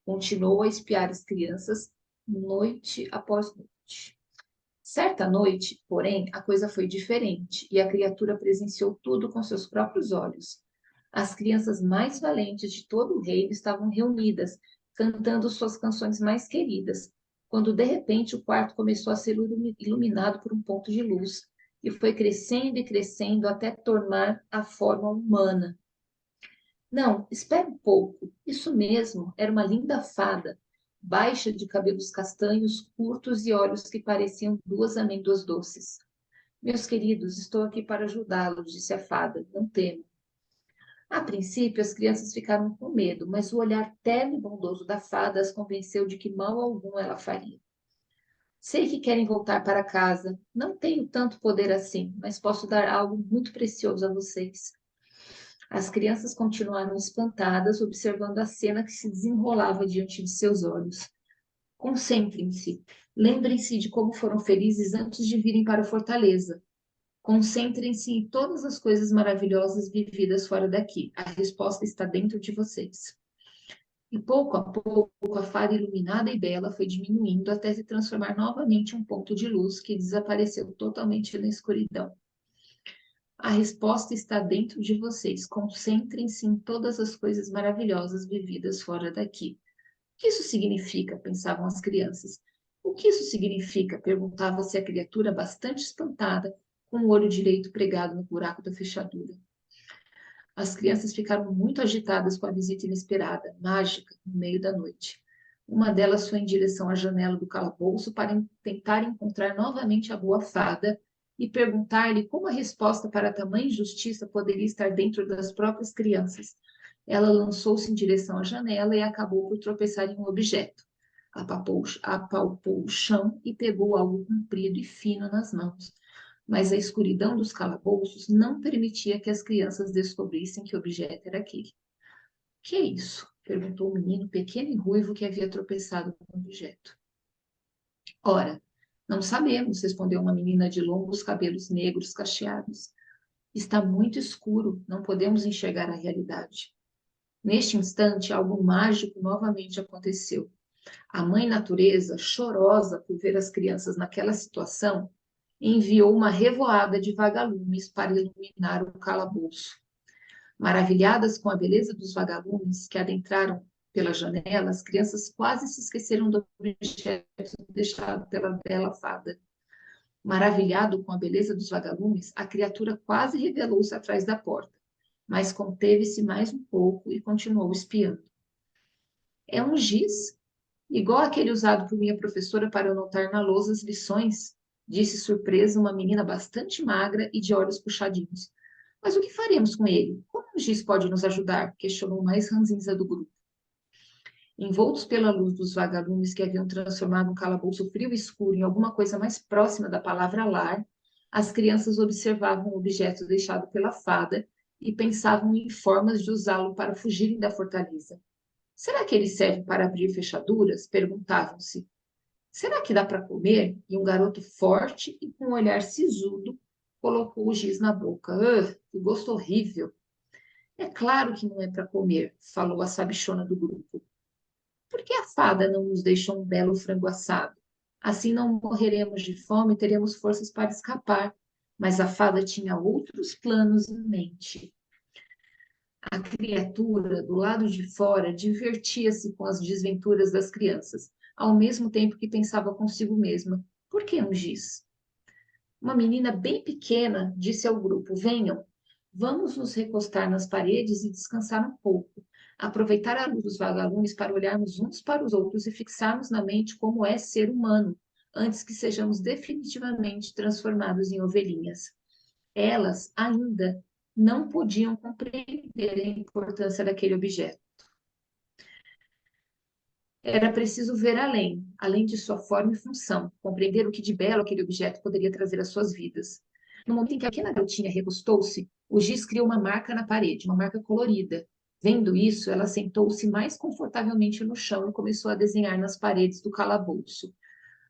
C: Continuou a espiar as crianças noite após noite. Certa noite, porém, a coisa foi diferente e a criatura presenciou tudo com seus próprios olhos. As crianças mais valentes de todo o reino estavam reunidas, cantando suas canções mais queridas, quando de repente o quarto começou a ser iluminado por um ponto de luz, e foi crescendo e crescendo até tornar a forma humana. Não, espere um pouco. Isso mesmo, era uma linda fada, baixa de cabelos castanhos, curtos e olhos que pareciam duas amêndoas doces. Meus queridos, estou aqui para ajudá-los, disse a fada. Não temam. A princípio, as crianças ficaram com medo, mas o olhar terno e bondoso da fada as convenceu de que mal algum ela faria. Sei que querem voltar para casa. Não tenho tanto poder assim, mas posso dar algo muito precioso a vocês. As crianças continuaram espantadas, observando a cena que se desenrolava diante de seus olhos. Concentrem-se. Lembrem-se de como foram felizes antes de virem para a fortaleza. Concentrem-se em todas as coisas maravilhosas vividas fora daqui. A resposta está dentro de vocês. E pouco a pouco, a fada iluminada e bela foi diminuindo até se transformar novamente em um ponto de luz que desapareceu totalmente na escuridão. A resposta está dentro de vocês. Concentrem-se em todas as coisas maravilhosas vividas fora daqui. O que isso significa? Pensavam as crianças. O que isso significa? Perguntava-se a criatura bastante espantada, com o olho direito pregado no buraco da fechadura. As crianças ficaram muito agitadas com a visita inesperada, mágica, no meio da noite. Uma delas foi em direção à janela do calabouço para tentar encontrar novamente a boa fada e perguntar-lhe como a resposta para tamanha injustiça poderia estar dentro das próprias crianças. Ela lançou-se em direção à janela e acabou por tropeçar em um objeto. Apalpou o chão e pegou algo comprido e fino nas mãos. Mas a escuridão dos calabouços não permitia que as crianças descobrissem que objeto era aquele. — Que é isso? Perguntou o menino pequeno e ruivo que havia tropeçado com o objeto. — Ora, não sabemos, respondeu uma menina de longos cabelos negros cacheados. Está muito escuro, não podemos enxergar a realidade. Neste instante, algo mágico novamente aconteceu. A mãe natureza, chorosa por ver as crianças naquela situação, enviou uma revoada de vagalumes para iluminar o calabouço. Maravilhadas com a beleza dos vagalumes que adentraram pela janela, as crianças quase se esqueceram do objeto deixado pela bela fada. Maravilhado com a beleza dos vagalumes, a criatura quase revelou-se atrás da porta, mas conteve-se mais um pouco e continuou espiando. É um giz, igual aquele usado por minha professora para anotar na lousa as lições, disse surpresa uma menina bastante magra e de olhos puxadinhos. Mas o que faremos com ele? Como o giz pode nos ajudar? Questionou o mais ranzinza do grupo. Envoltos pela luz dos vagalumes que haviam transformado um calabouço frio e escuro em alguma coisa mais próxima da palavra lar, as crianças observavam o objeto deixado pela fada e pensavam em formas de usá-lo para fugirem da fortaleza. Será que ele serve para abrir fechaduras? Perguntavam-se. Será que dá para comer? E um garoto forte e com um olhar sisudo colocou o giz na boca. Que gosto horrível! É claro que não é para comer, falou a sabichona do grupo. Por que a fada não nos deixou um belo frango assado? Assim não morreremos de fome e teremos forças para escapar. Mas a fada tinha outros planos em mente. A criatura, do lado de fora, divertia-se com as desventuras das crianças, ao mesmo tempo que pensava consigo mesma: por que um giz? Uma menina bem pequena disse ao grupo: venham, vamos nos recostar nas paredes e descansar um pouco, aproveitar a luz dos vagalumes para olharmos uns para os outros e fixarmos na mente como é ser humano, antes que sejamos definitivamente transformados em ovelhinhas. Elas ainda não podiam compreender a importância daquele objeto. Era preciso ver além de sua forma e função, compreender o que de belo aquele objeto poderia trazer às suas vidas. No momento em que a pequena garotinha recostou-se, o giz criou uma marca na parede, uma marca colorida. Vendo isso, ela sentou-se mais confortavelmente no chão e começou a desenhar nas paredes do calabouço.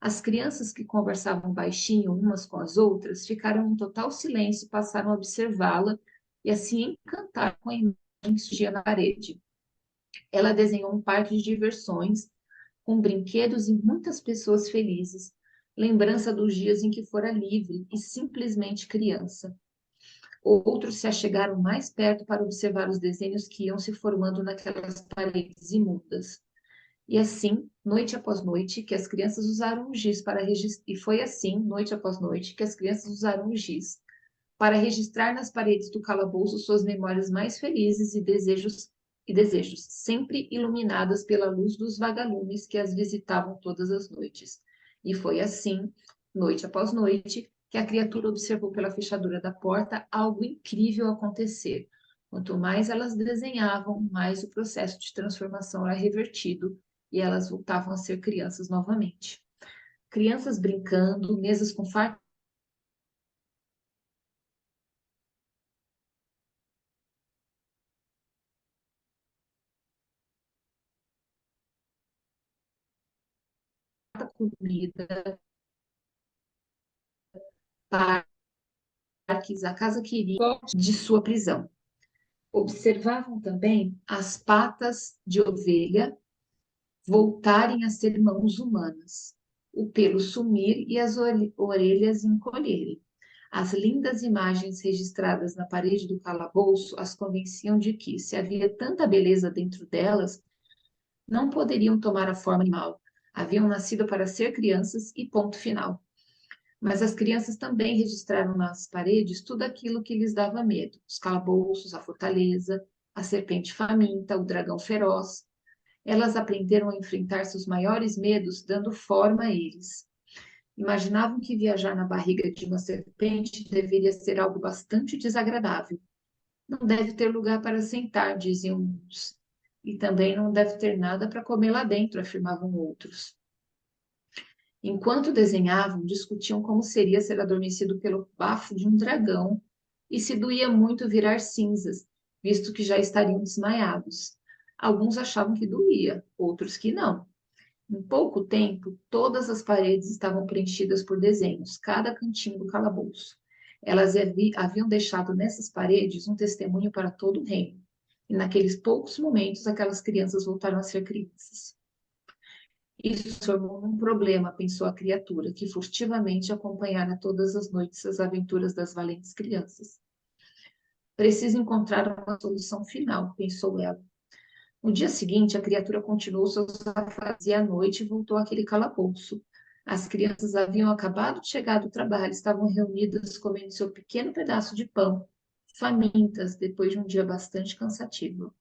C: As crianças que conversavam baixinho umas com as outras ficaram em total silêncio e passaram a observá-la e a se encantar com a imagem que surgia na parede. Ela desenhou um parque de diversões, com brinquedos e muitas pessoas felizes, lembrança dos dias em que fora livre e simplesmente criança. Outros se achegaram mais perto para observar os desenhos que iam se formando naquelas paredes imundas. E assim, noite após noite, que as crianças usaram o giz para registrar. E foi assim, noite após noite, que as crianças usaram o giz para registrar nas paredes do calabouço suas memórias mais felizes e desejos, sempre iluminadas pela luz dos vagalumes que as visitavam todas as noites. E foi assim, noite após noite, que a criatura observou pela fechadura da porta algo incrível acontecer. Quanto mais elas desenhavam, mais o processo de transformação era revertido e elas voltavam a ser crianças novamente. Crianças brincando, mesas com farta comida, parques, a casa querida de sua prisão. Observavam também as patas de ovelha voltarem a ser mãos humanas, o pelo sumir e as orelhas encolherem. As lindas imagens registradas na parede do calabouço as convenciam de que, se havia tanta beleza dentro delas, não poderiam tomar a forma animal. Haviam nascido para ser crianças e ponto final. Mas as crianças também registraram nas paredes tudo aquilo que lhes dava medo: os calabouços, a fortaleza, a serpente faminta, o dragão feroz. Elas aprenderam a enfrentar seus maiores medos dando forma a eles. Imaginavam que viajar na barriga de uma serpente deveria ser algo bastante desagradável. Não deve ter lugar para sentar, diziam uns. E também não deve ter nada para comer lá dentro, afirmavam outros. Enquanto desenhavam, discutiam como seria ser adormecido pelo bafo de um dragão e se doía muito virar cinzas, visto que já estariam desmaiados. Alguns achavam que doía, outros que não. Em pouco tempo, todas as paredes estavam preenchidas por desenhos, cada cantinho do calabouço. Elas haviam deixado nessas paredes um testemunho para todo o reino. E naqueles poucos momentos, aquelas crianças voltaram a ser crianças. Isso se tornou um problema, pensou a criatura, que furtivamente acompanhara todas as noites as aventuras das valentes crianças. Preciso encontrar uma solução final, pensou ela. No dia seguinte, a criatura continuou seus afazeres e à noite voltou àquele calabouço. As crianças haviam acabado de chegar do trabalho, estavam reunidas comendo seu pequeno pedaço de pão, famintas, depois de um dia bastante cansativo.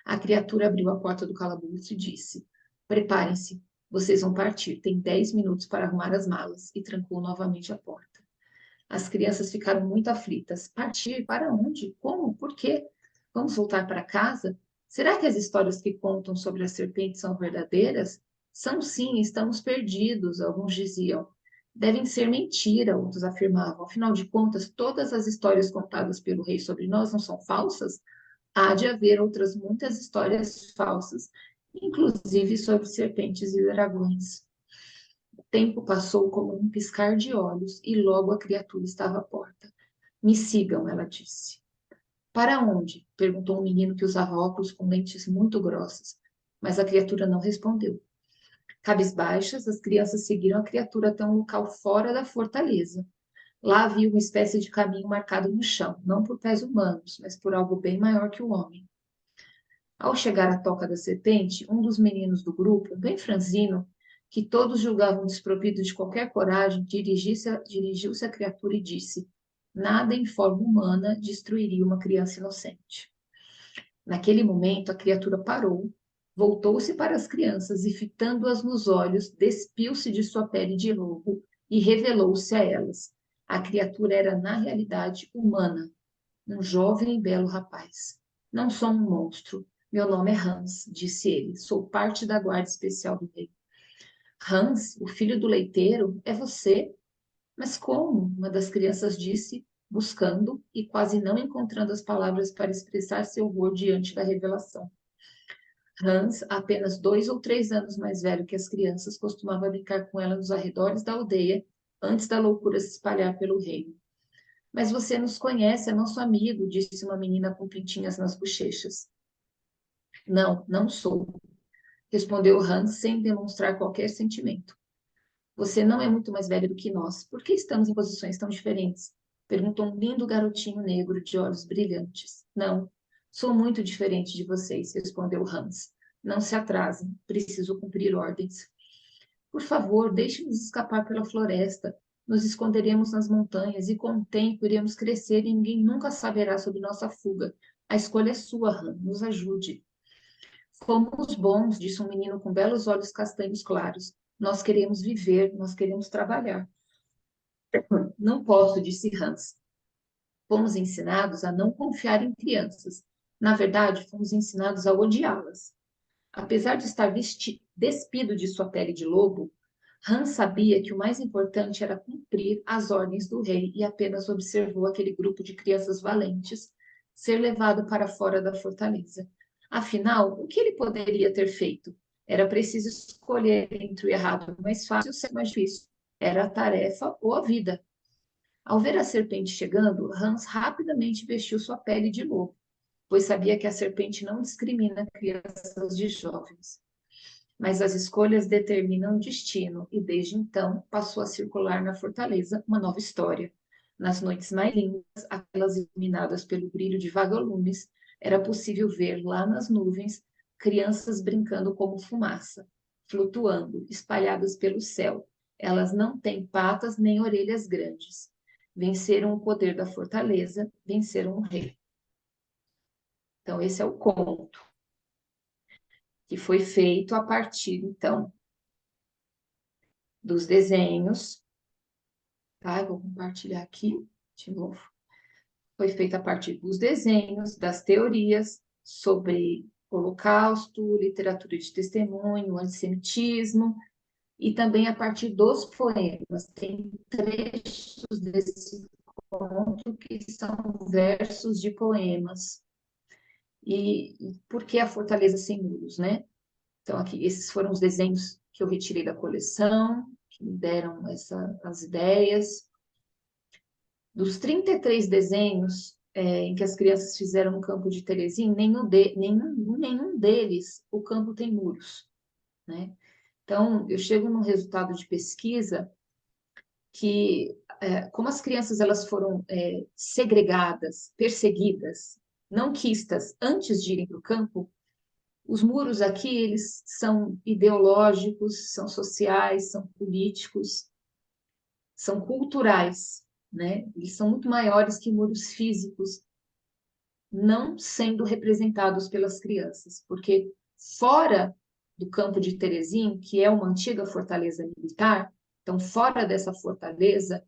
C: A criatura abriu a porta do calabouço e disse: Preparem-se, vocês vão partir, tem 10 minutos para arrumar as malas, e trancou novamente a porta. As crianças ficaram muito aflitas. Partir? Para onde? Como? Por quê? Vamos voltar para casa? Será que as histórias que contam sobre a serpente são verdadeiras? São sim, estamos perdidos, alguns diziam. Devem ser mentira, outros afirmavam. Afinal de contas, todas as histórias contadas pelo rei sobre nós não são falsas? Há de haver outras muitas histórias falsas, inclusive sobre serpentes e dragões. O tempo passou como um piscar de olhos e logo a criatura estava à porta. Me sigam, ela disse. Para onde? Perguntou um menino que usava óculos com lentes muito grossas, mas a criatura não respondeu. Cabisbaixas, as crianças seguiram a criatura até um local fora da fortaleza. Lá havia uma espécie de caminho marcado no chão, não por pés humanos, mas por algo bem maior que o homem. Ao chegar à toca da serpente, um dos meninos do grupo, bem franzino, que todos julgavam desprovido de qualquer coragem, dirigiu-se à criatura e disse: Nada em forma humana destruiria uma criança inocente. Naquele momento, a criatura parou, voltou-se para as crianças e, fitando-as nos olhos, despiu-se de sua pele de lobo e revelou-se a elas. A criatura era, na realidade, humana, um jovem e belo rapaz. Não sou um monstro. Meu nome é Hans, disse ele. Sou parte da guarda especial do rei. Hans, o filho do leiteiro, é você? Mas como? Uma das crianças disse, buscando e quase não encontrando as palavras para expressar seu horror diante da revelação. Hans, apenas 2 ou 3 anos mais velho que as crianças, costumava brincar com ela nos arredores da aldeia, antes da loucura se espalhar pelo reino. Mas você nos conhece, é nosso amigo, disse uma menina com pintinhas nas bochechas. Não, não sou, respondeu Hans sem demonstrar qualquer sentimento. Você não é muito mais velho do que nós. Por que estamos em posições tão diferentes? Perguntou um lindo garotinho negro de olhos brilhantes. Não, sou muito diferente de vocês, respondeu Hans. Não se atrasem, preciso cumprir ordens. Por favor, deixe-nos escapar pela floresta. Nos esconderemos nas montanhas e com o tempo iremos crescer e ninguém nunca saberá sobre nossa fuga. A escolha é sua, Han, nos ajude. Fomos bons, disse um menino com belos olhos castanhos claros. Nós queremos viver, nós queremos trabalhar. Não posso, disse Hans. Fomos ensinados a não confiar em crianças. Na verdade, fomos ensinados a odiá-las. Apesar de estar despido de sua pele de lobo, Hans sabia que o mais importante era cumprir as ordens do rei e apenas observou aquele grupo de crianças valentes ser levado para fora da fortaleza. Afinal, o que ele poderia ter feito? Era preciso escolher entre o errado mais fácil e o mais difícil. Era a tarefa ou a vida. Ao ver a serpente chegando, Hans rapidamente vestiu sua pele de lobo, pois sabia que a serpente não discrimina crianças de jovens. Mas as escolhas determinam o destino, e desde então passou a circular na fortaleza uma nova história. Nas noites mais lindas, aquelas iluminadas pelo brilho de vagalumes, era possível ver lá nas nuvens crianças brincando como fumaça, flutuando, espalhadas pelo céu. Elas não têm patas nem orelhas grandes. Venceram o poder da fortaleza, venceram o rei. Então, esse é o conto, que foi feito a partir, então, dos desenhos, tá? Eu vou compartilhar aqui de novo. Foi feito a partir dos desenhos, das teorias sobre Holocausto, literatura de testemunho, antissemitismo, e também a partir dos poemas. Tem trechos desse conto que são versos de poemas. E por que a Fortaleza Sem Muros, né? Então, aqui, esses foram os desenhos que eu retirei da coleção, que me deram as ideias. Dos 33 desenhos em que as crianças fizeram no campo de Terezinha, nenhum deles o campo tem muros, né? Então, eu chego num resultado de pesquisa que, como as crianças elas foram segregadas, perseguidas, não quistas antes de irem para o campo, os muros aqui, eles são ideológicos, são sociais, são políticos, são culturais, né? Eles são muito maiores que muros físicos, não sendo representados pelas crianças, porque fora do campo de Terezinha, que é uma antiga fortaleza militar, então fora dessa fortaleza,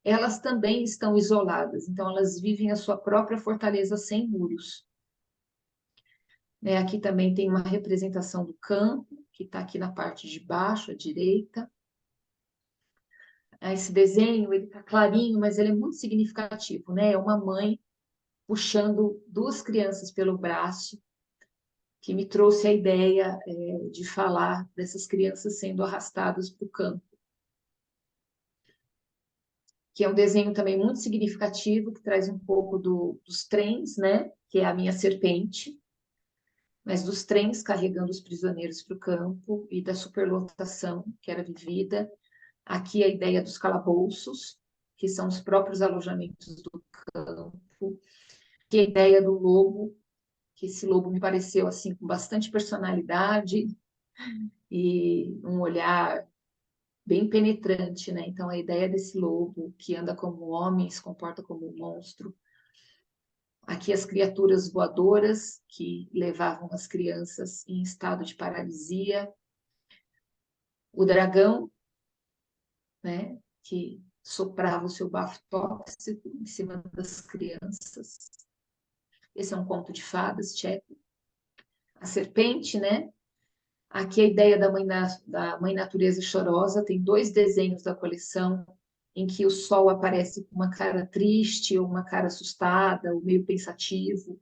C: elas também estão isoladas, então elas vivem a sua própria fortaleza sem muros. Né, aqui também tem uma representação do campo, que está aqui na parte de baixo, à direita. Esse desenho, ele está clarinho, mas ele é muito significativo, né? É uma mãe puxando duas crianças pelo braço, que me trouxe a ideia de falar dessas crianças sendo arrastadas para o campo. Que é um desenho também muito significativo, que traz um pouco dos trens, né? Que é a minha serpente, mas dos trens carregando os prisioneiros para o campo e da superlotação que era vivida. Aqui a ideia dos calabouços, que são os próprios alojamentos do campo, que a ideia do lobo, que esse lobo me pareceu assim com bastante personalidade e um olhar bem penetrante, né? Então a ideia desse lobo que anda como homem, se comporta como um monstro. Aqui as criaturas voadoras que levavam as crianças em estado de paralisia. O dragão, né, que soprava o seu bafo tóxico em cima das crianças. Esse é um conto de fadas tcheco. A serpente, né? Aqui a ideia da mãe natureza chorosa. Tem 2 desenhos da coleção em que o sol aparece com uma cara triste ou uma cara assustada, ou meio pensativo.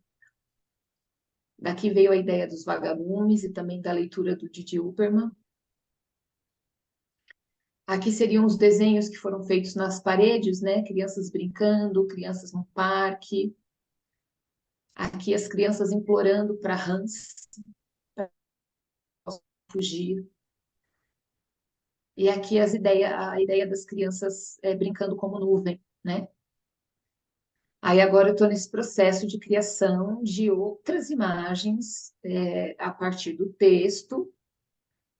C: Daqui veio a ideia dos vagalumes e também da leitura do Didi Uberman. Aqui seriam os desenhos que foram feitos nas paredes, né? Crianças brincando, crianças no parque. Aqui as crianças implorando para Hans fugir. E aqui a ideia das crianças brincando como nuvem, né? Aí agora eu estou nesse processo de criação de outras imagens a partir do texto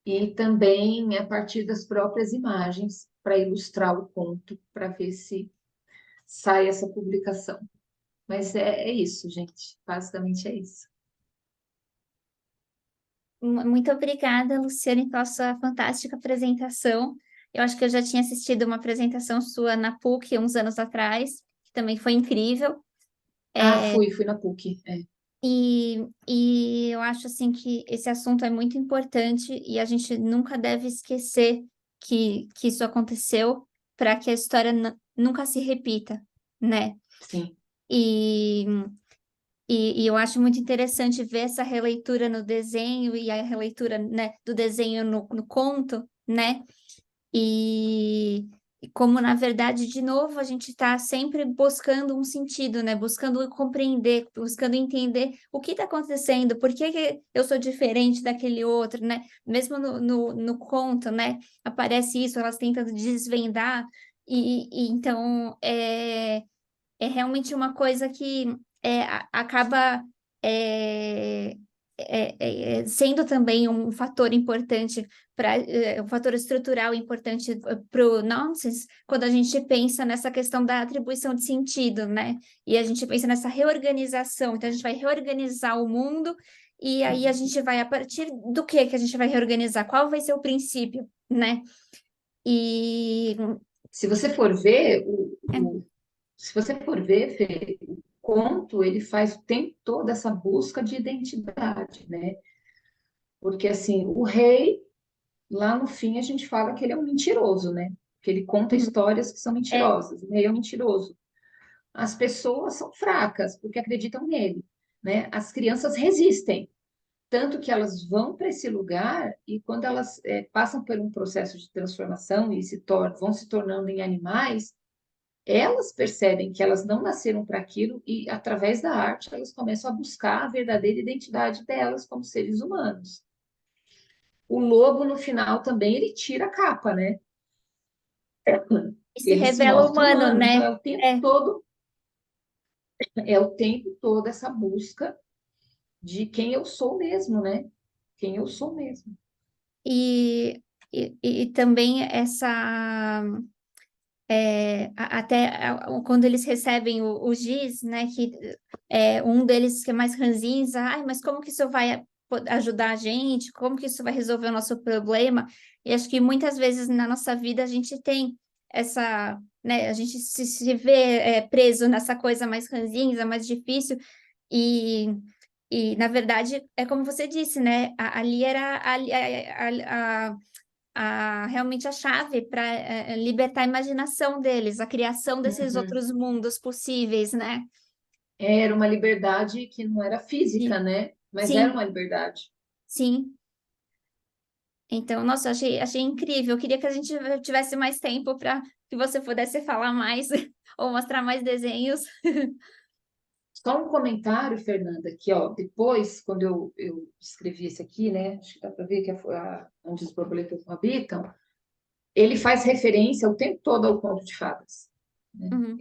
C: e também a partir das próprias imagens para ilustrar o conto, para ver se sai essa publicação. Mas é isso, gente. Basicamente é isso.
E: Muito obrigada, Luciane, pela sua fantástica apresentação. Eu acho que eu já tinha assistido uma apresentação sua na PUC uns anos atrás, que também foi incrível.
C: Fui na PUC.
E: E eu acho assim que esse assunto é muito importante e a gente nunca deve esquecer que isso aconteceu para que a história nunca se repita, né?
C: Sim.
E: E, e eu acho muito interessante ver essa releitura no desenho e a releitura, né, do desenho no conto, né? E como, na verdade, de novo, a gente está sempre buscando um sentido, né? Buscando compreender, buscando entender o que está acontecendo, por que que eu sou diferente daquele outro, né? Mesmo no conto, né? Aparece isso, elas tentando desvendar, e então é realmente uma coisa que acaba é, sendo também um fator importante um fator estrutural importante para o Nonsense, quando a gente pensa nessa questão da atribuição de sentido, né? E a gente pensa nessa reorganização, então a gente vai reorganizar o mundo e aí a gente vai, a partir do que a gente vai reorganizar? Qual vai ser o princípio, né? E
C: Se você for ver, se você for ver, Fê, o conto, ele faz o tempo todo essa busca de identidade, né? Porque, assim, o rei, lá no fim, a gente fala que ele é um mentiroso, né? Que ele conta histórias que são
E: é,
C: mentirosas. O rei é um mentiroso. As pessoas são fracas porque acreditam nele, né? As crianças resistem, tanto que elas vão para esse lugar e quando elas passam por um processo de transformação e vão se tornando em animais, elas percebem que elas não nasceram para aquilo e, através da arte, elas começam a buscar a verdadeira identidade delas como seres humanos. O lobo, no final, também, ele tira a capa, né?
E: e se
C: Ele se
E: revela
C: mostra
E: humano,
C: humano. Então,
E: né?
C: é o tempo todo essa busca de quem eu sou mesmo, né? Quem eu sou mesmo.
E: E também essa quando eles recebem o giz, né, que um deles que é mais ranzinza, ai, mas como que isso vai ajudar a gente? Como que isso vai resolver o nosso problema? E acho que muitas vezes na nossa vida a gente tem essa, né, a gente se vê preso nessa coisa mais ranzinza, mais difícil, e, e na verdade é como você disse, né, ali era realmente a chave para libertar a imaginação deles, a criação desses
C: Uhum.
E: outros mundos possíveis, né?
C: Era uma liberdade que não era
E: E-
C: física, né? Mas era
E: sim,
C: uma liberdade.
E: sim. Então, nossa, achei incrível. Eu queria que a gente tivesse mais tempo para que você pudesse falar mais ou mostrar mais desenhos.
C: Só um comentário, Fernanda, que ó, depois, quando eu escrevi esse aqui, né? Acho que dá para ver que é onde os borboletas não habitam, ele faz referência o tempo todo ao conto de fadas, né?
E: Uhum.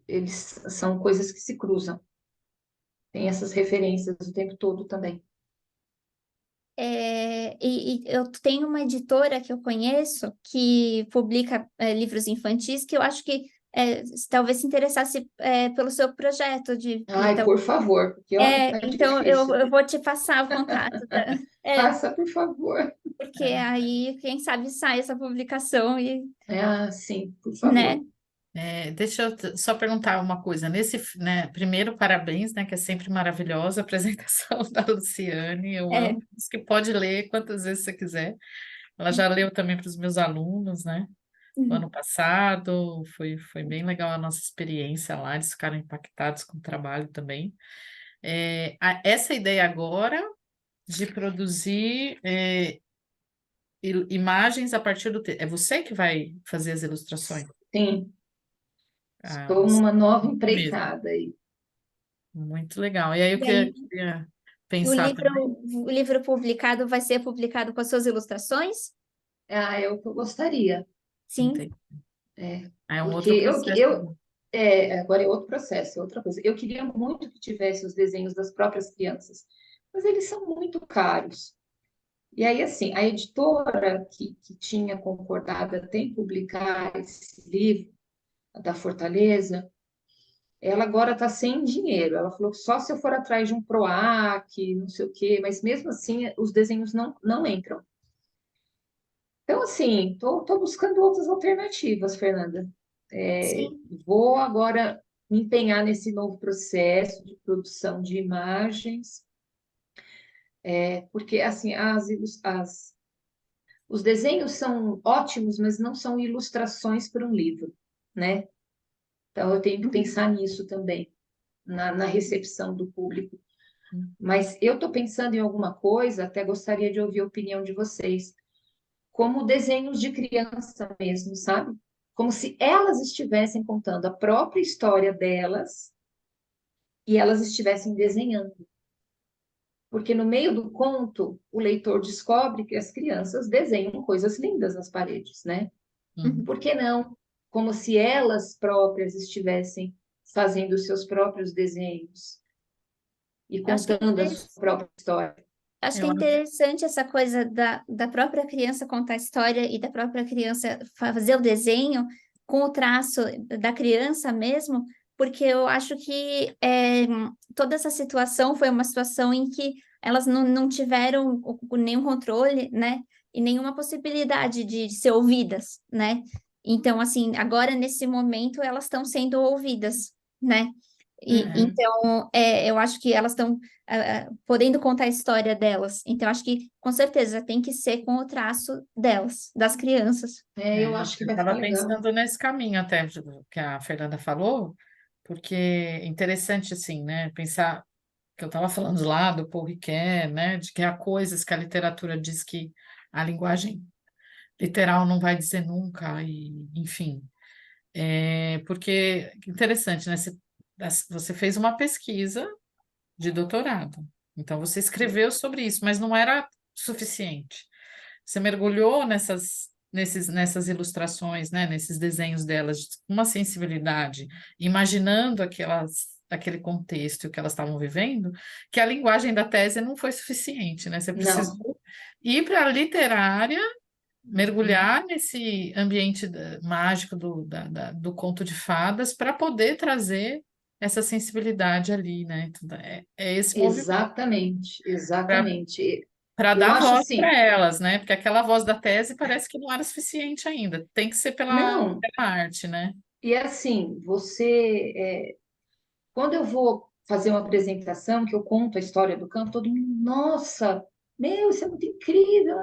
C: Eles são coisas que se cruzam. Tem essas referências o tempo todo também.
E: E eu tenho uma editora que eu conheço que publica livros infantis que eu acho que talvez se interessasse pelo seu projeto de
C: Ai, por favor, porque olha, tá
E: então
C: difícil.
E: eu vou te passar o contato
C: Faça, por favor.
E: porque aí quem sabe sai essa publicação e
C: Sim, por
E: né
C: favor.
A: Deixa eu só perguntar uma coisa. Né, primeiro, parabéns, né, que é sempre maravilhosa a apresentação da Luciane. Eu
E: é,
A: amo. Diz que pode ler quantas vezes você quiser. Ela já leu também para os meus alunos, né? No ano passado, foi bem legal a nossa experiência lá, eles ficaram impactados com o trabalho também. Essa ideia agora de produzir imagens a partir do texto, é você que vai fazer as ilustrações?
C: Sim,
A: Ah,
C: estou numa nova
A: isso mesmo.
C: empreitada aí.
A: Muito legal. E aí o
E: e
A: que eu
E: aí
A: queria
E: o
A: pensar
E: livro
A: também,
E: o livro publicado vai ser publicado com as suas ilustrações?
C: É o que eu gostaria.
E: Sim.
A: entendi.
C: É,
A: É um
C: porque
A: outro processo.
C: agora é outro processo, é outra coisa. Eu queria muito que tivesse os desenhos das próprias crianças, mas eles são muito caros. E aí, assim, a editora que tinha concordado até em publicar esse livro, a da Fortaleza, ela agora está sem dinheiro. Ela falou que só se eu for atrás de um PROAC, não sei o quê, mas mesmo assim os desenhos não entram. Então, assim, estou buscando outras alternativas, Fernanda.
E: Sim.
C: Vou agora me empenhar nesse novo processo de produção de imagens, porque, assim, os desenhos são ótimos, mas não são ilustrações para um livro, né? Então, eu tenho que pensar nisso também, na recepção do público. Mas eu estou pensando em alguma coisa, até gostaria de ouvir a opinião de vocês, como desenhos de criança mesmo, sabe? Como se elas estivessem contando a própria história delas e elas estivessem desenhando. Porque no meio do conto, o leitor descobre que as crianças desenham coisas lindas nas paredes, né?
A: Uhum.
C: Por que não? Como se elas próprias estivessem fazendo os seus próprios desenhos e
E: Eu acho que é
C: contando a sua própria história.
E: Acho que é
A: Eu acho.
E: interessante essa coisa da própria criança contar a história e da própria criança fazer o desenho com o traço da criança mesmo, porque eu acho que toda essa situação foi uma situação em que elas não tiveram nenhum controle, né? E nenhuma possibilidade de ser ouvidas, né? Então, assim, agora nesse momento elas estão sendo ouvidas, né? E,
A: Uhum.
E: então, eu acho que elas estão podendo contar a história delas. Então, acho que, com certeza, tem que ser com o traço delas, das crianças.
C: Eu acho que
A: Eu
C: vai ficar
A: estava
C: legal.
A: pensando nesse caminho até que a Fernanda falou, porque é interessante, assim, né, pensar que eu estava falando lá do Paul Ricoeur, né, de que há coisas que a literatura diz que a linguagem literal não vai dizer nunca, e enfim. Porque interessante, né, você fez uma pesquisa de doutorado, então você escreveu sobre isso, mas não era suficiente. Você mergulhou nessas ilustrações, né, nesses desenhos delas, com uma sensibilidade, imaginando aquele contexto e o que elas estavam vivendo, que a linguagem da tese não foi suficiente, né? Você
C: Não.
A: precisou ir para a literária, mergulhar nesse ambiente mágico do conto de fadas para poder trazer essa sensibilidade ali, né? Então, é esse movimento
C: Exatamente, exatamente.
A: para
C: Eu
A: dar
C: acho
A: voz para
C: assim,
A: elas, né? Porque aquela voz da tese parece que não era suficiente ainda. Tem que ser
C: não,
A: pela arte, né?
C: e é assim, quando eu vou fazer uma apresentação, que eu conto a história do campo, todo mundo, nossa, meu, isso é muito incrível.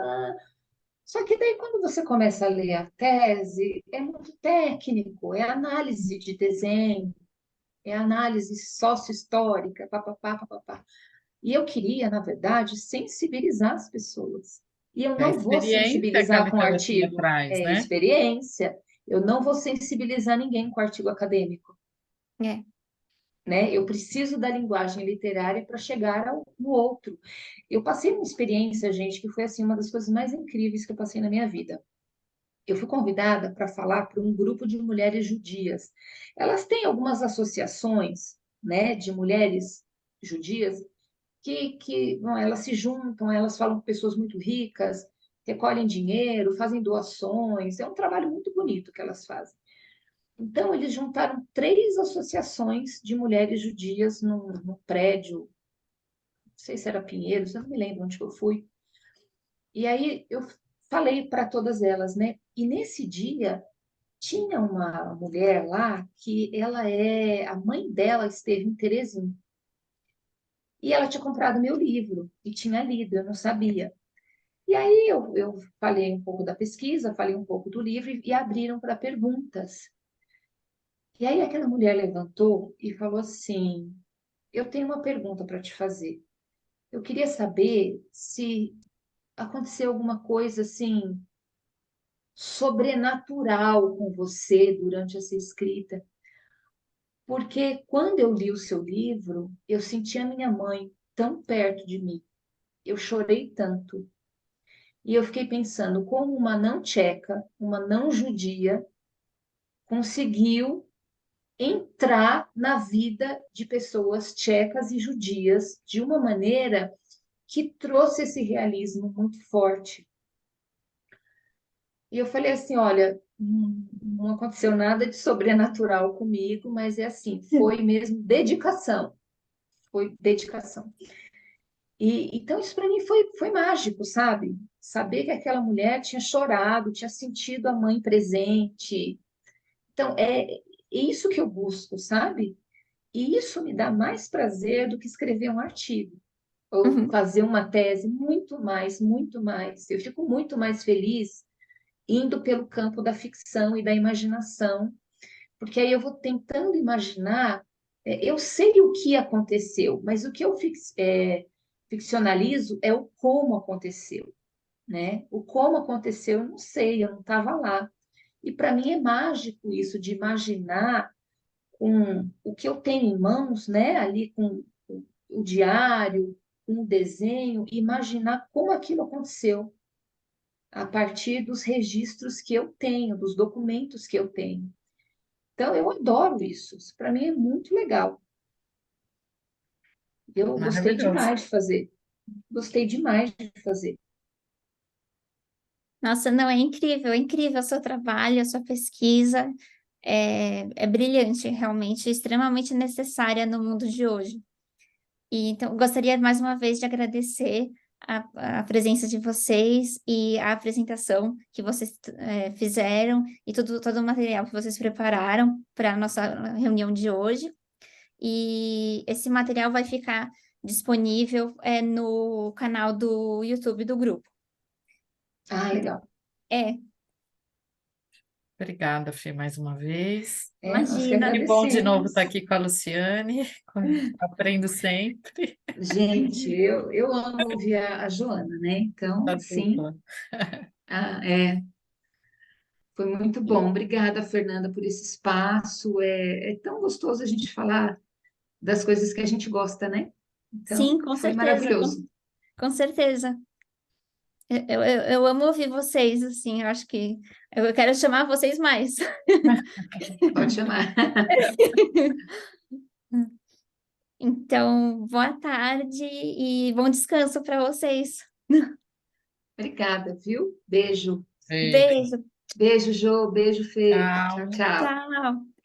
C: Só que daí, quando você começa a ler a tese, é muito técnico, é análise de desenho, é análise sócio-histórica, papapá, papapá. E eu queria, na verdade, sensibilizar as pessoas. E eu
A: É a
C: não vou
A: experiência que a
C: sensibilizar com
A: literatura
C: artigo,
A: traz,
C: é
A: né?
C: experiência. Eu não vou sensibilizar ninguém com artigo acadêmico,
E: É.
C: né? Eu preciso da linguagem literária para chegar no outro. Eu passei uma experiência, gente, que foi assim uma das coisas mais incríveis que eu passei na minha vida. Eu fui convidada para falar para um grupo de mulheres judias. Elas têm algumas associações, né, de mulheres judias bom, elas se juntam, elas falam com pessoas muito ricas, recolhem dinheiro, fazem doações. É um trabalho muito bonito que elas fazem. Então, eles juntaram 3 associações de mulheres judias num prédio, não sei se era Pinheiros, eu não me lembro onde que eu fui. E aí eu falei para todas elas, né? E nesse dia tinha uma mulher lá que a mãe dela esteve em Teresina. E ela tinha comprado meu livro e tinha lido, eu não sabia. E aí eu falei um pouco da pesquisa, falei um pouco do livro e abriram para perguntas. E aí aquela mulher levantou e falou assim: Eu tenho uma pergunta para te fazer. Eu queria saber se aconteceu alguma coisa assim sobrenatural com você durante essa escrita, porque quando eu li o seu livro, eu senti a minha mãe tão perto de mim. Eu chorei tanto. E eu fiquei pensando como uma não tcheca, uma não judia, conseguiu entrar na vida de pessoas tchecas e judias de uma maneira que trouxe esse realismo muito forte. E eu falei assim, olha, não aconteceu nada de sobrenatural comigo, mas é assim, foi mesmo dedicação, foi dedicação. E então isso para mim foi mágico, sabe? Saber que aquela mulher tinha chorado, tinha sentido a mãe presente. Então é isso que eu busco, sabe? E isso me dá mais prazer do que escrever um artigo ou
E: Uhum.
C: fazer uma tese, muito mais, muito mais. Eu fico muito mais feliz indo pelo campo da ficção e da imaginação, porque aí eu vou tentando imaginar, eu sei o que aconteceu, mas o que eu ficcionalizo é o como aconteceu, né? O como aconteceu, eu não sei, eu não estava lá. E para mim é mágico isso de imaginar com o que eu tenho em mãos, né? Ali com o diário, com o desenho, e imaginar como aquilo aconteceu a partir dos registros que eu tenho, dos documentos que eu tenho. Então, eu adoro isso. Isso para mim é muito legal. Eu gostei
A: Maravilhoso.
C: demais de fazer. Gostei demais de fazer.
E: Nossa, não, é incrível o seu trabalho, a sua pesquisa. É brilhante, realmente, extremamente necessária no mundo de hoje. E então, gostaria mais uma vez de agradecer a presença de vocês e a apresentação que vocês fizeram e todo o material que vocês prepararam para a nossa reunião de hoje. E esse material vai ficar disponível no canal do YouTube do grupo.
C: Ah, legal.
E: É,
A: Obrigada, Fê, mais uma vez.
C: Nós que
E: imagina.
A: Que bom de novo
C: agradecemos.
A: estar aqui com a Luciane. Aprendo sempre.
C: Gente, eu amo ouvir a Joana, né? Então,
A: Da
C: sim,
A: dupla.
C: foi muito bom. Obrigada, Fernanda, por esse espaço. É tão gostoso a gente falar das coisas que a gente gosta, né?
E: Sim,
C: Então,
E: com
C: foi
E: certeza,
C: maravilhoso.
E: com certeza. Eu amo ouvir vocês, assim, eu acho que eu quero chamar vocês mais.
C: Pode chamar.
E: Então, boa tarde e bom descanso para vocês.
C: Obrigada, viu? Beijo.
A: Beijo.
E: Beijo,
C: Beijo, Jô. Beijo, Fê. Tchau,
A: Tchau.
C: tchau.
E: tchau.